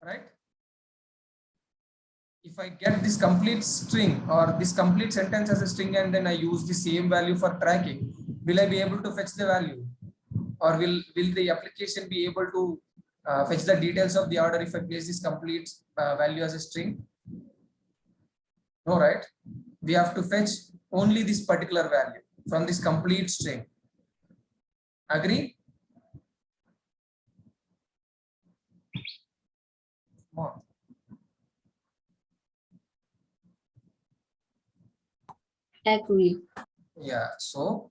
right? If I get this complete string or this complete sentence as a string and then I use the same value for tracking, will I be able to fetch the value? Or will the application be able to fetch the details of the order if I place this complete value as a string? No, right? We have to fetch only this particular value from this complete string. Agree? Come on. Agree. Yeah, so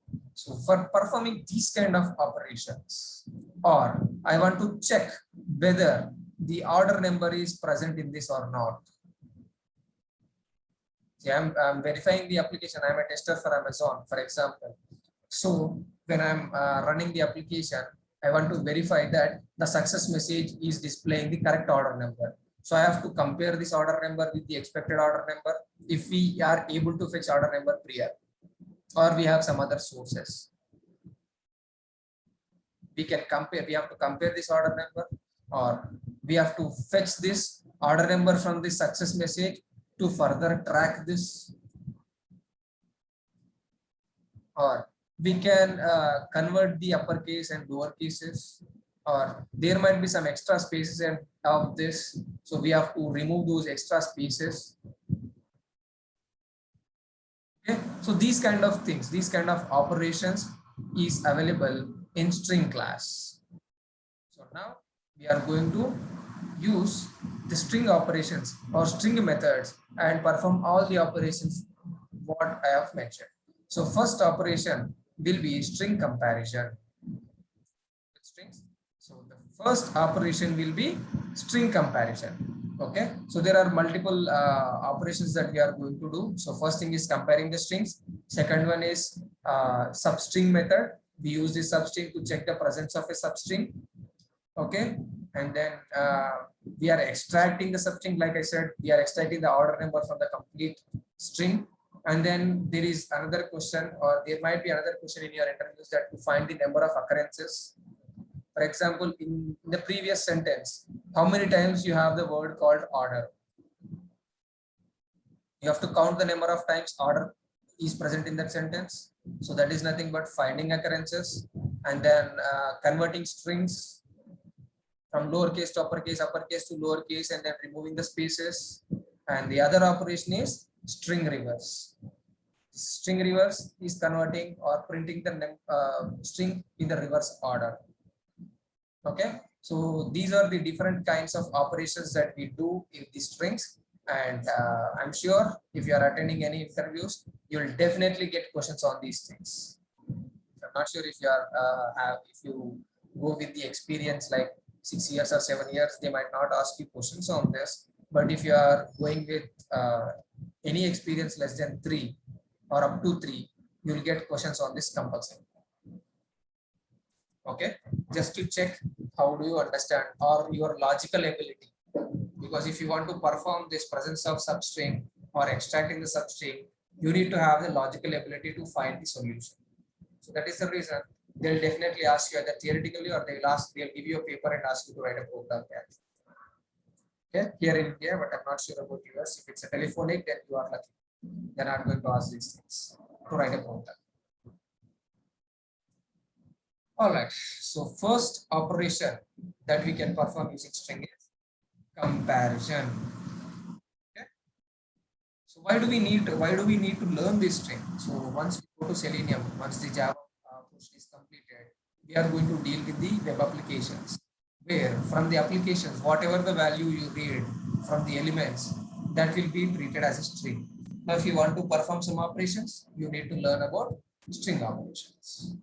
for performing these kind of operations, or I want to check whether the order number is present in this or not. See, I'm verifying the application. I'm a tester for Amazon, for example. So when I'm running the application, I want to verify that the success message is displaying the correct order number. So I have to compare this order number with the expected order number if we are able to fetch order number prior, or we have some other sources. We can compare, we have to compare this order number, or we have to fetch this order number from the success message to further track this, or we can convert the uppercase and lower cases, or there might be some extra spaces of this, so we have to remove those extra spaces. Okay, so these kind of things, these kind of operations is available in string class. So now we are going to use the string operations or string methods and perform all the operations what I have mentioned. So first operation will be string comparison with strings. So the first operation will be string comparison. Okay, so there are multiple operations that we are going to do. So first thing is comparing the strings. Second one is substring method. We use this substring to check the presence of a substring. Okay, and then we are extracting the substring. Like I said, we are extracting the order number from the complete string. And then there is another question, or there might be another question in your interviews, that to find the number of occurrences. For example, in the previous sentence, how many times you have the word called order? You have to count the number of times order is present in that sentence. So that is nothing but finding occurrences, and then converting strings from lowercase to uppercase, uppercase to lowercase, and then removing the spaces. And the other operation is string reverse. String reverse is converting or printing the string in the reverse order. Okay, so these are the different kinds of operations that we do in the strings. And I'm sure if you are attending any interviews, you will definitely get questions on these things. I'm not sure if you are if you go with the experience like 6 years or 7 years, they might not ask you questions on this. But if you are going with any experience less than 3 or up to 3, you will get questions on this compulsory. Okay, just to check how do you understand or your logical ability. Because if you want to perform this presence of substring or extracting the substring, you need to have the logical ability to find the solution. So that is the reason they'll definitely ask you either theoretically, or they'll give you a paper and ask you to write a program. Okay, here in India, but I'm not sure about US. If it's a telephonic, then you are lucky. They're not going to ask these things to write a program. All right, so first operation that we can perform using string is comparison. Okay, So why do we need to learn this string? So once we go to Selenium, once the Java portion is completed, we are going to deal with the web applications, where from the applications, whatever the value you read from the elements, that will be treated as a string. Now, if you want to perform some operations, you need to learn about string operations.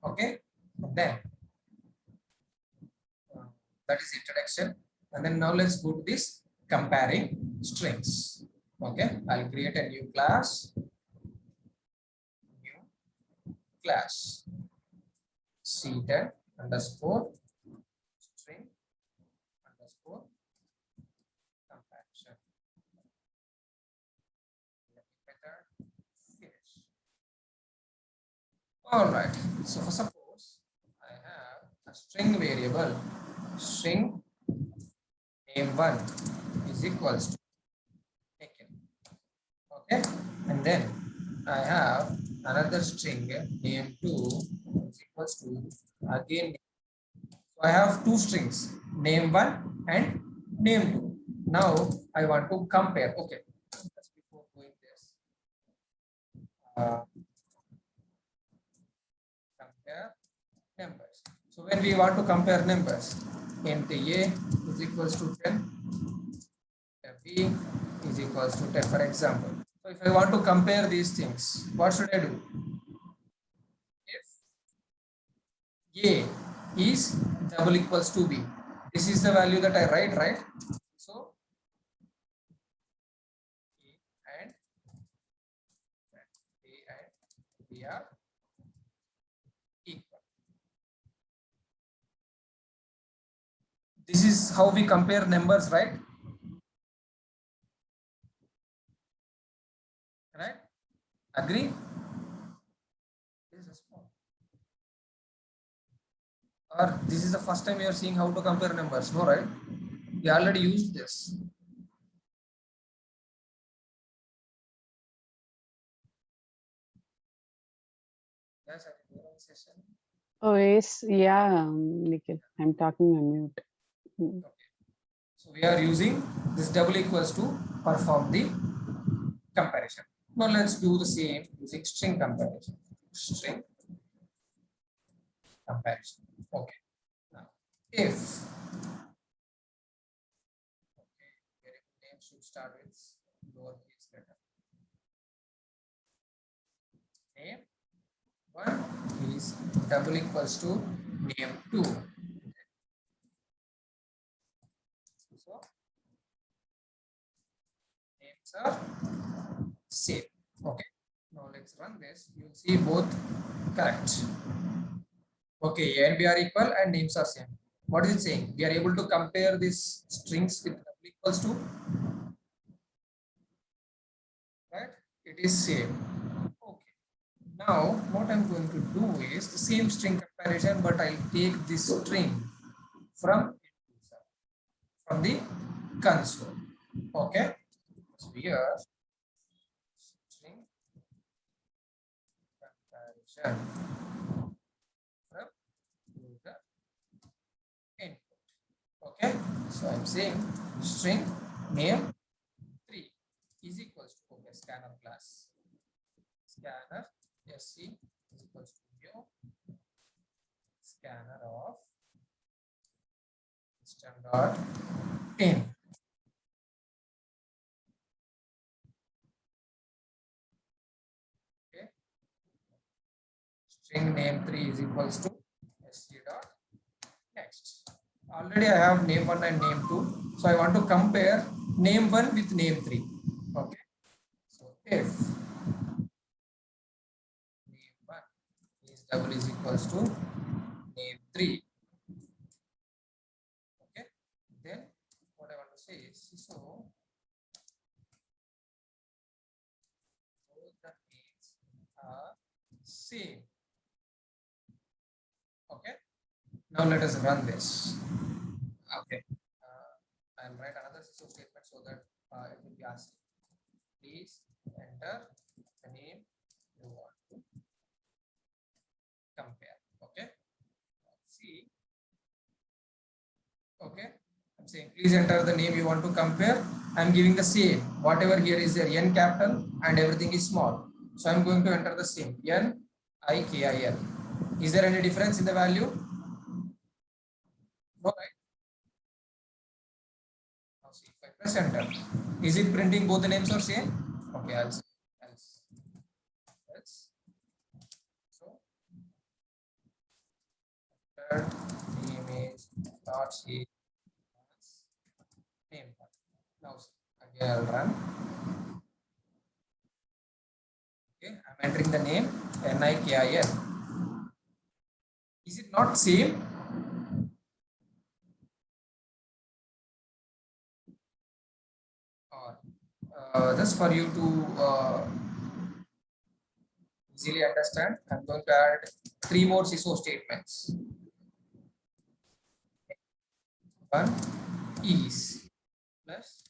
Okay, then that is introduction, and then now let's go to this comparing strings. Okay, I'll create a new class, c10 underscore string underscore comparison. Finish. All right. So for suppose I have a string variable, string name1 is equals to taken. Okay, and then I have another string name2 is equals to again. So I have two strings, name1 and name2. Now I want to compare. Okay, just before doing this, compare numbers. So when we want to compare numbers, int a is equals to 10, b is equals to 10, for example. So if I want to compare these things, what should I do? If a is double equals to b, this is the value that I write, right? So a and b are equal. This is how we compare numbers, right? Right? Agree? Or this is the first time you are seeing how to compare numbers? No, right? We already used this. Yes, I think we're on session. Oh, yes. Yeah, Nikhil, I'm talking on mute. Okay. So we are using this double equals to perform the comparison. Now let's do the same using string comparison. String comparison. Okay. Now if name should start with lowercase letter. Name 1 is double equals to name 2. So names are same. Okay. Now let's run this. You'll see both correct. Okay, A and B are equal and names are same. What is it saying? We are able to compare these strings with double equals to, right? It is same. Okay. Now what I'm going to do is the same string comparison, but I'll take this string from the console. Okay. So here string comparison from user input. Okay. So I'm saying string name 3 is equals to scanner class. Scanner sc is equals to new scanner of system dot in. Okay. String name 3 is equals to sc dot next. Already I have name 1 and name 2. So I want to compare name 1 with name 3. Okay. So if name 1 is double is equals to name 3. Okay. Then what I want to say is so the names are same. Okay. Now let us run this. Okay. I'll write another system statement so that it will be asked. Please enter the name you want to compare. Okay. See. Okay. I'm saying please enter the name you want to compare. I'm giving the same. Whatever here is there, n capital and everything is small. So I'm going to enter the same, n I k I l. Is there any difference in the value? No, right? Now see, if I press enter, is it printing both the names or same? Okay, else. So third name is dot c name. Now again I'll run. Okay, I'm entering the name NIKIL. Is it not same? Or just for you to easily understand, I'm going to add 3 more CISO statements. One is plus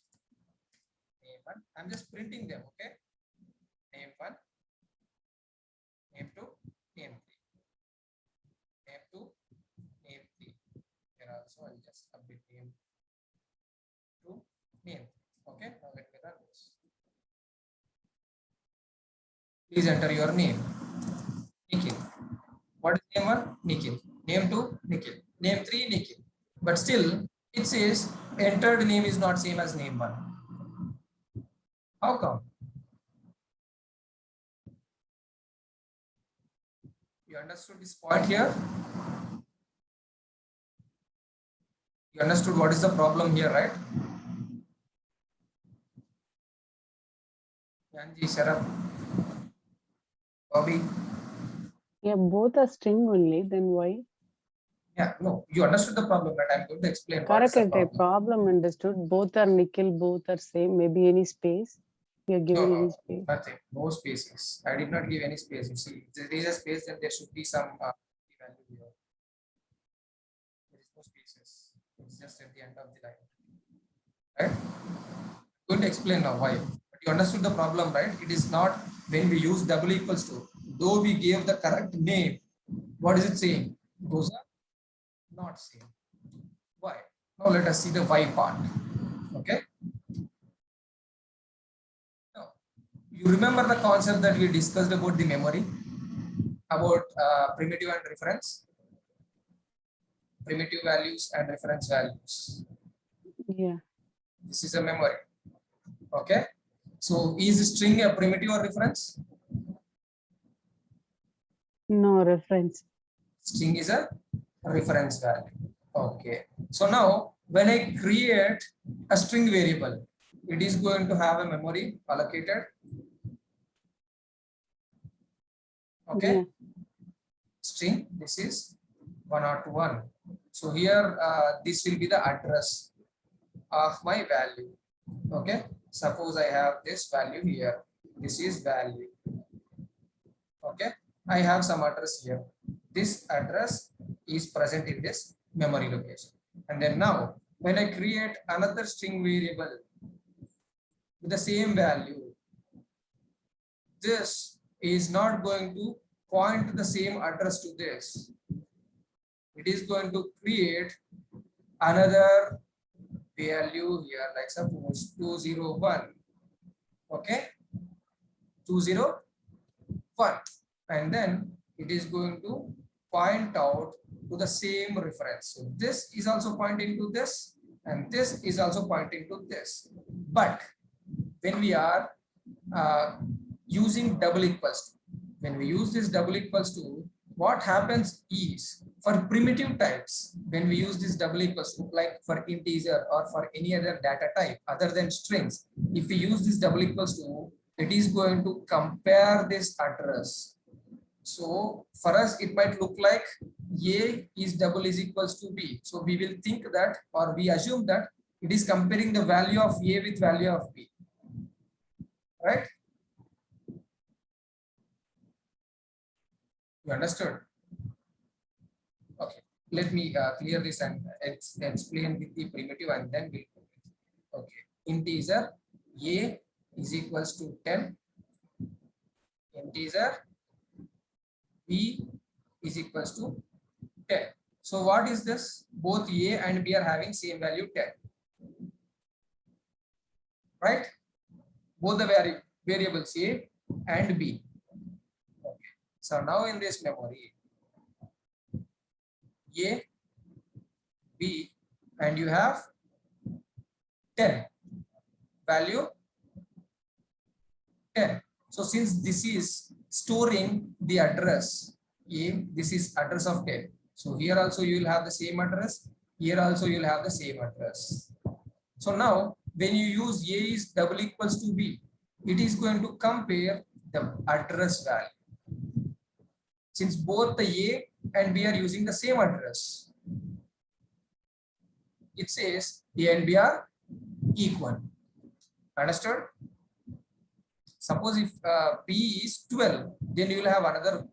name one. I'm just printing them, okay? Name one, name two, name three, name two, name three. Here also I'll just update name two, name three. Okay, now let me run this. Please enter your name. Nikhil. What is name one? Nikhil. Name two, Nikhil. Name three, Nikhil. But still, it says entered name is not same as name one. How come? You understood this point here? You understood what is the problem here, right? Yanji, Sharaf, Bobby. Yeah, both are string only, then why? Yeah, no, you understood the problem, but I'm going to explain what is Correct, the problem. problem understood. Both are Nikhil, both are same. Maybe any space. You are No, giving no, any space. nothing. No spaces. I did not give any space. You see, if there is a space, then there should be some value here. There is no spaces. It's just at the end of the line. Right? I'm going to explain now why. But you understood the problem, right? It is not when we use double equals to, though we gave the correct name, what is it saying? Those are not same. Why? Now let us see the why part. Okay. Now, you remember the concept that we discussed about the memory, about primitive and reference, primitive values and reference values. Yeah. This is a memory. Okay. So is string a primitive or reference? No reference. String is a reference value. Okay. So now when I create a string variable, it is going to have a memory allocated. Okay. Yeah. String, this is 101. So here this will be the address of my value. Okay. Suppose I have this value here. This is value. Okay. I have some address here. This address is present in this memory location. And then now when I create another string variable with the same value, this is not going to point to the same address to this. It is going to create another value here, like suppose 201. Okay, 201, and then it is going to point out to the same reference. So this is also pointing to this, and this is also pointing to this. But when we are using double equals to, when we use this double equals to, what happens is for primitive types, when we use this double equals to, like for integer or for any other data type other than strings, if we use this double equals to, it is going to compare this address. So for us, it might look like A is double is equals to B. So we will think that, or we assume that it is comparing the value of A with value of B. Right? You understood? Okay. Let me clear this and explain with the primitive, and then we'll. Okay. Integer A is equals to 10. Integer B is equals to 10. So what is this? Both A and B are having same value 10. right? Both the variables A and B. Okay. So now in this memory, A, B, and you have 10, value 10. So since this is storing the address A, this is address of 10. So here also you will have the same address. Here also you will have the same address. So now when you use A is double equals to B, it is going to compare the address value. Since both the A and B are using the same address, it says A and B are equal. Understood? Suppose if B is 12, then you will have another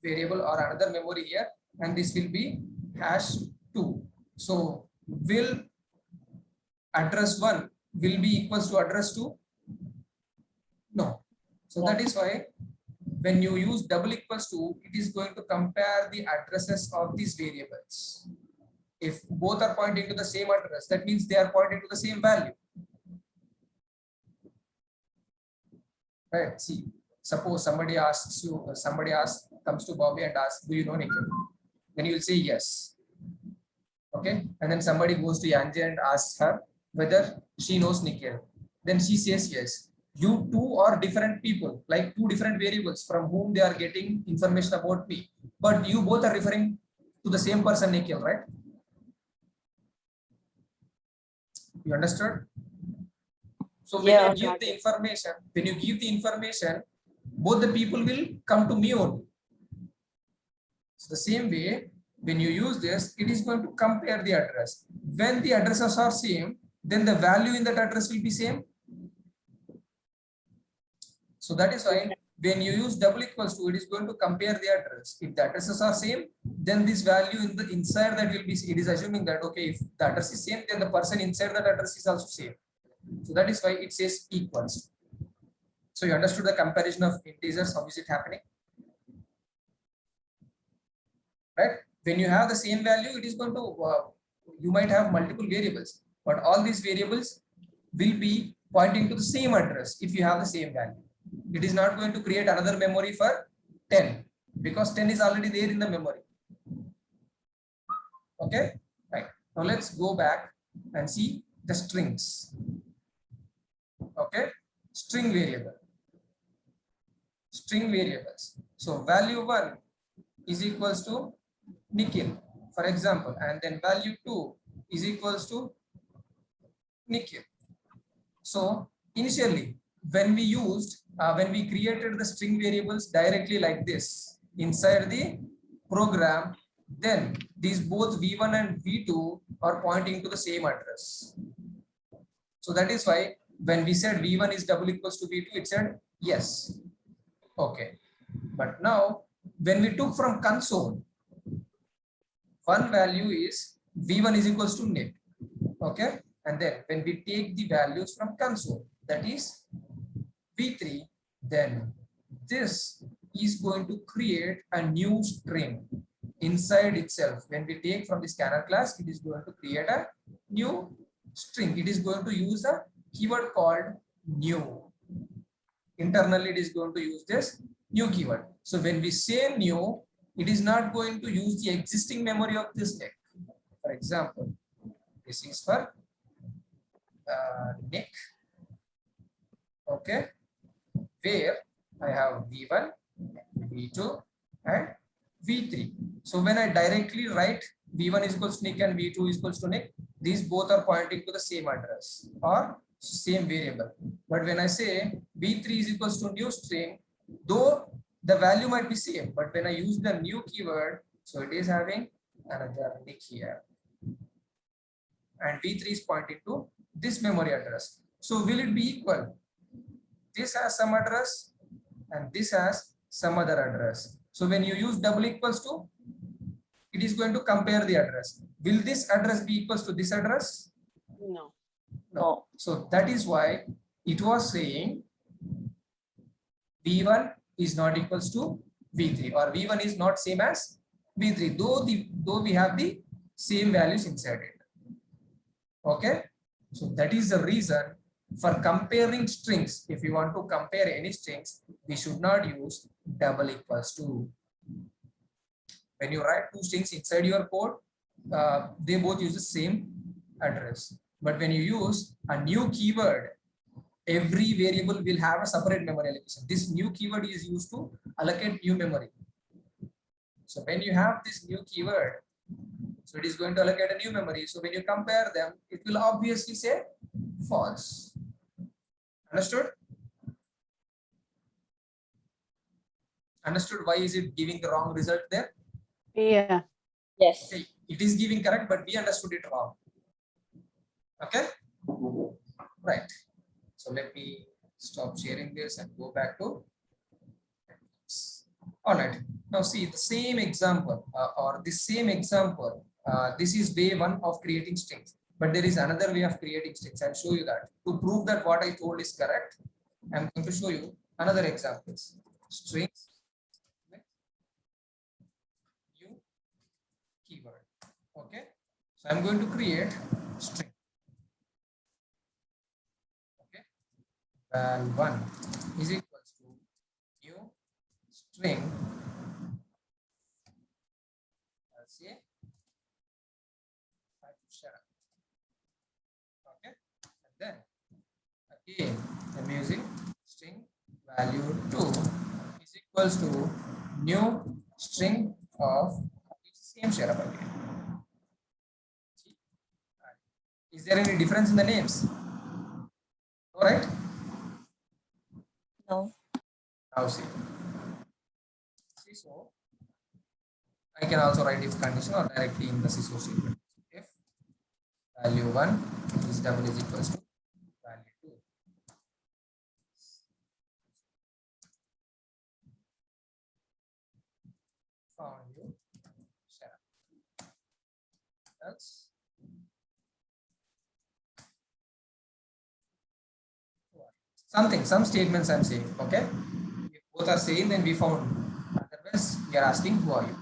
variable or another memory here, and this will be #2. So will address 1 will be equals to address 2? No. So that is why when you use double equals to, it is going to compare the addresses of these variables. If both are pointing to the same address, that means they are pointing to the same value. Right? See, suppose somebody comes to Bobby and asks, do you know Nikhil? Then you will say yes. Okay. And then somebody goes to Yanji and asks her whether she knows Nikhil. Then she says yes. You two are different people, like two different variables from whom they are getting information about me. But you both are referring to the same person, Nikhil, right? You understood? So when Yeah, you give the information, both the people will come to me only. So the same way, when you use this, it is going to compare the address. When the addresses are same, then the value in that address will be same. So that is why when you use double equals to, it is going to compare the address. If the addresses are same, then this value in the inside that will be, it is assuming that, okay, if the address is same, then the person inside that address is also same. So that is why it says equals. So you understood the comparison of integers, how is it happening? Right? When you have the same value, it is going to, you might have multiple variables, but all these variables will be pointing to the same address if you have the same value. It is not going to create another memory for 10 because 10 is already there in the memory. Okay, right. Now let's go back and see the strings. Okay, string variable. String variables. So value 1 is equals to Nikhil, for example, and then value 2 is equals to Nikhil. So initially, when we created the string variables directly like this inside the program, then these both v1 and v2 are pointing to the same address. So that is why when we said v1 is double equals to v2, it said yes. Okay. But now when we took from console, one value is v1 is equals to Nick. Okay. And then when we take the values from console, that is v3, then this is going to create a new string inside itself. When we take from the scanner class, it is going to create a new string. It is going to use a keyword called new. Internally, it is going to use this new keyword. So when we say new, it is not going to use the existing memory of this Nick. For example, this is for Nick. Okay, where I have v1, v2, and v3. So when I directly write v1 is equals to Nick and v2 is equals to Nick, these both are pointing to the same address or same variable. But when I say v3 is equals to new string, though the value might be same, but when I use the new keyword, so it is having another Nick here, and v3 is pointing to this memory address. So will it be equal? This has some address and this has some other address. So when you use double equals to, it is going to compare the address. Will this address be equals to this address? No. No. So that is why it was saying v1 is not equals to v3, or v1 is not same as v3, though we have the same values inside it. Okay. So that is the reason for comparing strings. If you want to compare any strings, we should not use double equals to. When you write two strings inside your code, they both use the same address. But when you use a new keyword, every variable will have a separate memory allocation. This new keyword is used to allocate new memory. So when you have this new keyword, so it is going to allocate a new memory. So when you compare them, it will obviously say false. Understood? Understood why is it giving the wrong result there? Yeah. Yes. Okay, it is giving correct, but we understood it wrong. Okay? Right. So let me stop sharing this and go back to. All right. Now see the same example this is way one of creating strings, but there is another way of creating strings. I'll show you that. To prove that what I told is correct, I'm going to show you another examples. Strings, new keyword. Okay. So I'm going to create string. Okay. Val1 is equals to new string. Let's say okay, and then again I'm using string value 2 is equals to new string of same share up again. Is there any difference in the names? All right. No. Now see. So I can also write if condition or directly in the SISO statement. If value 1 is double is equals to value 2. Found you share. Else some statements I'm saying. Okay. If both are same, then we found. Otherwise, we are asking who are you.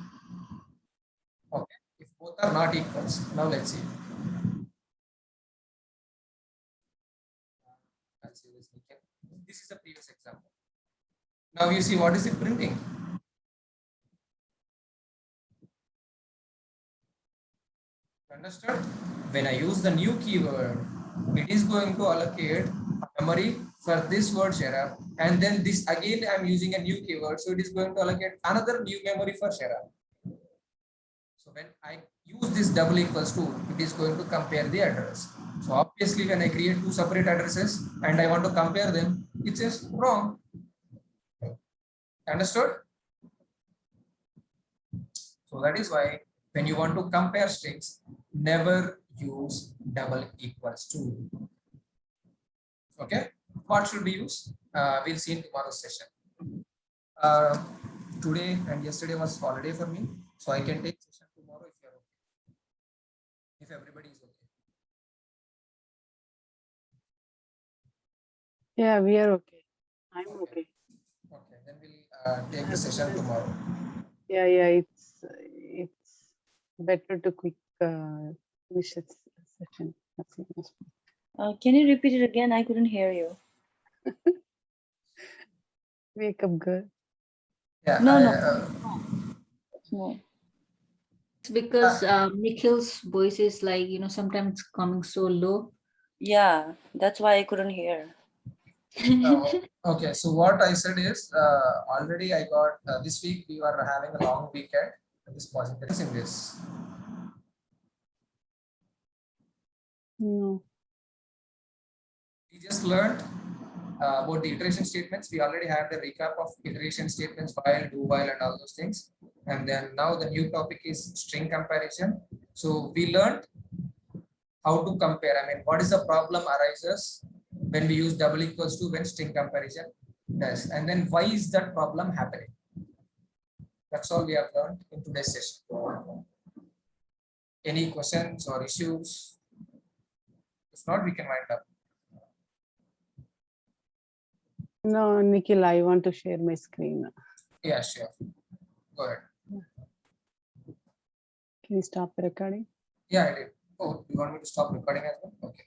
Okay. If both are not equals, now let's see. This is the previous example. Now you see what is it printing? Understood? When I use the new keyword, it is going to allocate memory for this word share, and then this again I'm using a new keyword, so it is going to allocate another new memory for share. So when I use this double equals to, it is going to compare the address. So obviously when I create two separate addresses and I want to compare them, it says wrong. Understood? So that is why when you want to compare strings, never use double equals to. Okay, what should we use? We'll see in tomorrow's session. Today and yesterday was holiday for me, so I can take session tomorrow if you're okay. If everybody is okay. Yeah, we are okay. I'm okay. Okay, then we'll take the session tomorrow. Yeah, it's better to quick finish this session. Can you repeat it again? I couldn't hear you. Wake up, girl. Yeah. No. It's because Nikhil's voice is like, sometimes coming so low. Yeah, that's why I couldn't hear. Okay, so what I said is already I got this week we were having a long weekend. This positive in this. No. We just learned about the iteration statements. We already had the recap of iteration statements, while, do while, and all those things. And then now the new topic is string comparison. So we learned how to compare. I mean, what is the problem arises when we use double equals to when string comparison does, and then why is that problem happening? That's all we have learned in today's session. Any questions or issues? If not, we can wind up. No, Nikhil, I want to share my screen. Yeah, sure. Go ahead. Can you stop the recording? Yeah, I did. Oh, you want me to stop recording as well? Okay.